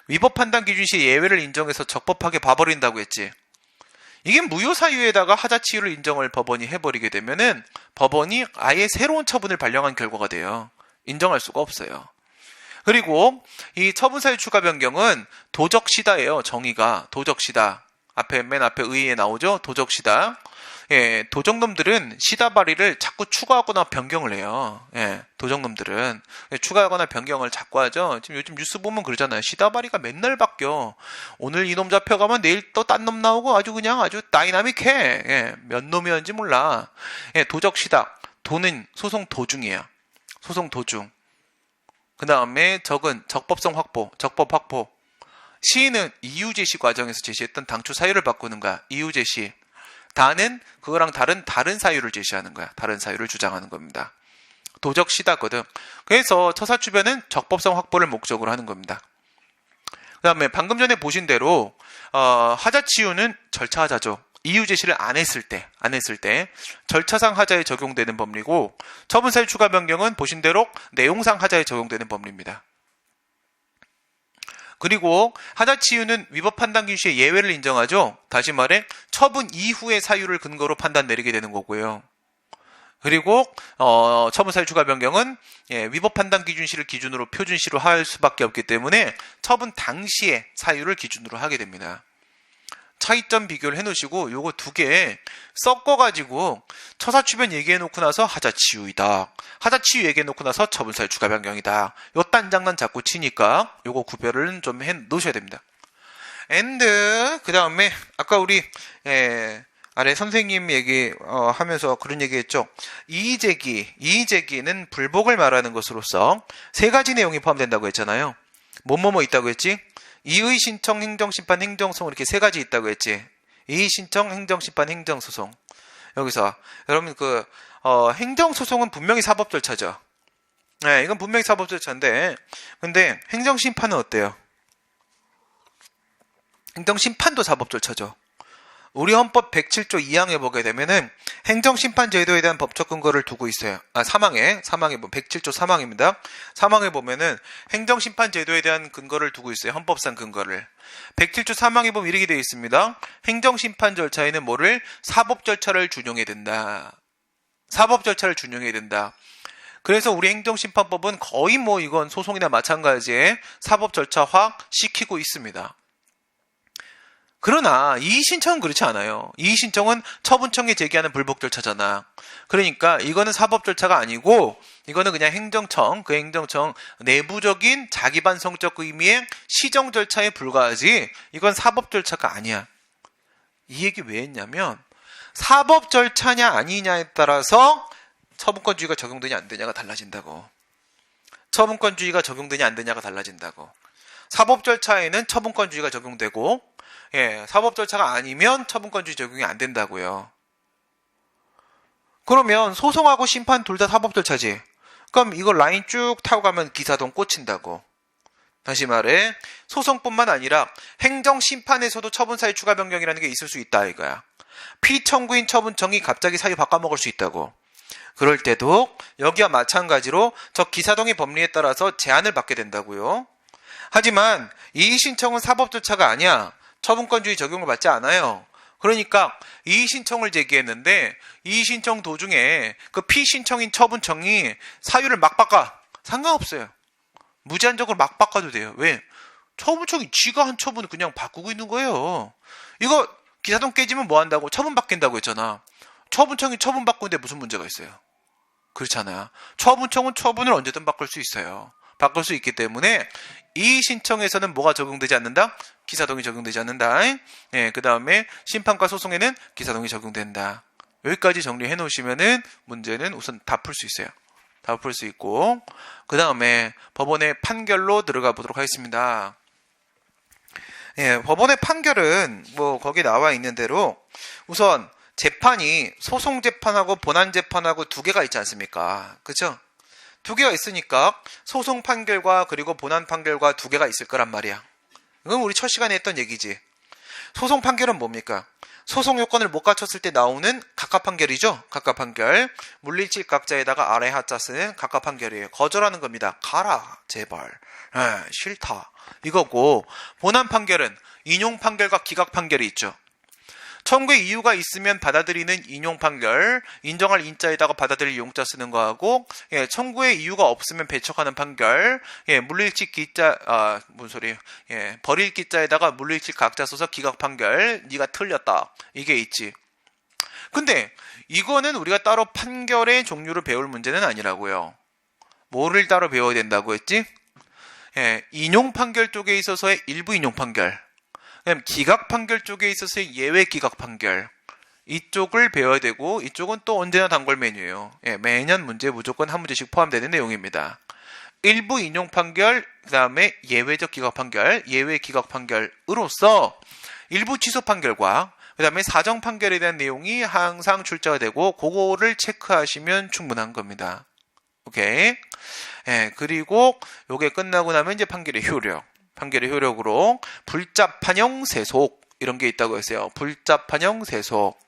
위법 판단 기준 시 예외를 인정해서 적법하게 봐버린다고 했지. 이게 무효 사유에다가 하자 치유를 인정을 법원이 해버리게 되면은 법원이 아예 새로운 처분을 발령한 결과가 돼요. 인정할 수가 없어요. 그리고 이 처분사유 추가 변경은 도적시다예요. 정의가 도적시다. 맨 앞에 의의에 나오죠. 도적시다. 도적놈들은 시다 발의를 자꾸 추가하거나 변경을 해요. 도적놈들은 추가하거나 변경을 자꾸 하죠. 지금 요즘 뉴스 보면 그러잖아요. 시다 발의가 맨날 바뀌어. 오늘 이놈 잡혀가면 내일 또 딴 놈 나오고 아주 다이나믹해. 몇 놈이었는지 몰라. 도적시다. 도는 소송 도중이에요. 소송 도중. 그 다음에 적은 적법성 확보, 적법 확보. 시는 이유 제시 과정에서 제시했던 당초 사유를 바꾸는 거야. 이유 제시. 다는 그거랑 다른 사유를 제시하는 거야. 다른 사유를 주장하는 겁니다. 도적시다거든. 그래서 처사추변은 적법성 확보를 목적으로 하는 겁니다. 그 다음에 방금 전에 보신 대로 하자치유는 절차하자죠. 이유 제시를 안 했을 때 절차상 하자에 적용되는 법리고, 처분사유 추가 변경은 보신 대로 내용상 하자에 적용되는 법리입니다. 그리고 하자치유는 위법 판단 기준시의 예외를 인정하죠. 다시 말해 처분 이후의 사유를 근거로 판단 내리게 되는 거고요. 그리고 처분사유 추가 변경은 위법 판단 기준시를 기준으로 표준시로 할 수밖에 없기 때문에 처분 당시의 사유를 기준으로 하게 됩니다. 차이점 비교를 해놓으시고 요거 두 개 섞어가지고 처사추변 얘기해놓고 나서 하자치유이다, 하자치유 얘기해놓고 나서 처분사유 추가 변경이다, 요 딴장난 자꾸 치니까 요거 구별을 좀 해놓으셔야 됩니다. 그 다음에 아까 우리 아래 선생님 얘기 하면서 그런 얘기했죠. 이의제기는 불복을 말하는 것으로서 세 가지 내용이 포함된다고 했잖아요. 뭐뭐뭐 있다고 했지? 이의 신청, 행정심판, 행정소송 이렇게 세 가지 있다고 했지. 이의 신청, 행정심판, 행정소송. 여기서 여러분 행정소송은 분명히 사법 절차죠. 네, 이건 분명히 사법 절차인데, 근데 행정심판은 어때요? 행정심판도 사법 절차죠. 우리 헌법 107조 2항에 보게 되면은 행정심판 제도에 대한 법적 근거를 두고 있어요. 사망에 보면 107조 3항입니다. 3항에 보면은 행정심판 제도에 대한 근거를 두고 있어요. 헌법상 근거를. 107조 3항에 보면 이렇게 되어 있습니다. 행정심판 절차에는 뭐를? 사법 절차를 준용해야 된다. 사법 절차를 준용해야 된다. 그래서 우리 행정심판법은 거의 이건 소송이나 마찬가지에 사법 절차화 시키고 있습니다. 그러나 이의신청은 그렇지 않아요. 이의신청은 처분청에 제기하는 불복 절차잖아. 그러니까 이거는 사법 절차가 아니고 이거는 그냥 행정청, 그 행정청 내부적인 자기반성적 의미의 시정 절차에 불과하지 이건 사법 절차가 아니야. 이 얘기 왜 했냐면 사법 절차냐 아니냐에 따라서 처분권주의가 적용되냐 안 되냐가 달라진다고. 처분권주의가 적용되냐 안 되냐가 달라진다고. 사법 절차에는 처분권주의가 적용되고 사법 절차가 아니면 처분권주의 적용이 안 된다고요. 그러면 소송하고 심판 둘 다 사법 절차지. 그럼 이걸 라인 쭉 타고 가면 기사동 꽂힌다고. 다시 말해 소송뿐만 아니라 행정심판에서도 처분사유 추가 변경이라는 게 있을 수 있다 이거야. 피청구인 처분청이 갑자기 사유 바꿔먹을 수 있다고. 그럴 때도 여기와 마찬가지로 저 기사동의 법리에 따라서 제한을 받게 된다고요. 하지만 이의신청은 사법 절차가 아니야. 처분권주의 적용을 받지 않아요. 그러니까 이의신청을 제기했는데 이의신청 도중에 그 피신청인 처분청이 사유를 막 바꿔. 상관없어요. 무제한적으로 막 바꿔도 돼요. 왜? 처분청이 지가 한 처분을 그냥 바꾸고 있는 거예요. 이거 기사동 깨지면 뭐 한다고? 처분 바뀐다고 했잖아. 처분청이 처분 바꾸는데 무슨 문제가 있어요? 그렇잖아요. 처분청은 처분을 언제든 바꿀 수 있어요. 바꿀 수 있기 때문에 이의신청에서는 뭐가 적용되지 않는다? 기사동이 적용되지 않는다. 그 다음에 심판과 소송에는 기사동이 적용된다. 여기까지 정리해 놓으시면은 문제는 우선 다 풀 수 있어요. 다 풀 수 있고, 그 다음에 법원의 판결로 들어가 보도록 하겠습니다. 법원의 판결은 거기 나와 있는 대로 우선 재판이 소송 재판하고 본안 재판하고 두 개가 있지 않습니까? 그죠? 두 개가 있으니까 소송 판결과 그리고 본안 판결과 두 개가 있을 거란 말이야. 이건 우리 첫 시간에 했던 얘기지. 소송 판결은 뭡니까? 소송 요건을 못 갖췄을 때 나오는 각하 판결이죠. 각하 판결. 물리칠 각자에다가 아래 하자 쓰는 각하 판결이에요. 거절하는 겁니다. 가라 제발. 싫다. 이거고, 본안 판결은 인용 판결과 기각 판결이 있죠. 청구의 이유가 있으면 받아들이는 인용 판결, 인정할 인자에다가 받아들일 용자 쓰는 거하고, 청구의 이유가 없으면 배척하는 판결, 물리칠 기자, 버릴 기자에다가 물리칠 각자 써서 기각 판결, 네가 틀렸다. 이게 있지. 근데 이거는 우리가 따로 판결의 종류를 배울 문제는 아니라고요. 뭐를 따로 배워야 된다고 했지? 인용 판결 쪽에 있어서의 일부 인용 판결, 기각 판결 쪽에 있어서의 예외 기각 판결, 이쪽을 배워야 되고, 이쪽은 또 언제나 단골 메뉴예요. 매년 문제에 무조건 한 문제씩 포함되는 내용입니다. 일부 인용 판결, 그 다음에 예외적 기각 판결, 예외 기각 판결으로서 일부 취소 판결과 그 다음에 사정 판결에 대한 내용이 항상 출제가 되고, 그거를 체크하시면 충분한 겁니다. 오케이. 예, 그리고 요게 끝나고 나면 이제 판결의 효력. 판결의 효력으로 불자판형 세속 이런 게 있다고 했어요. 불자판형 세속.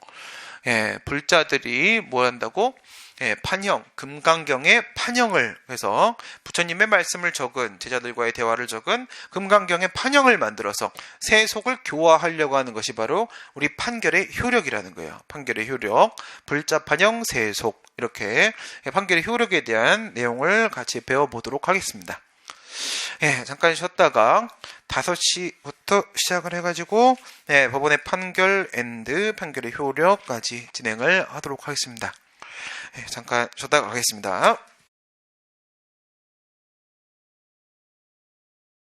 예, 불자들이 뭐 한다고? 예, 판형, 금강경의 판형을 해서 부처님의 말씀을 적은 제자들과의 대화를 적은 금강경의 판형을 만들어서 세속을 교화하려고 하는 것이 바로 우리 판결의 효력이라는 거예요. 판결의 효력, 불자판형 세속 이렇게 판결의 효력에 대한 내용을 같이 배워보도록 하겠습니다. 예, 잠깐 쉬었다가 5시부터 시작을 해가지고 법원의 판결 앤드 판결의 효력까지 진행을 하도록 하겠습니다. 예, 잠깐 쉬었다가 가겠습니다.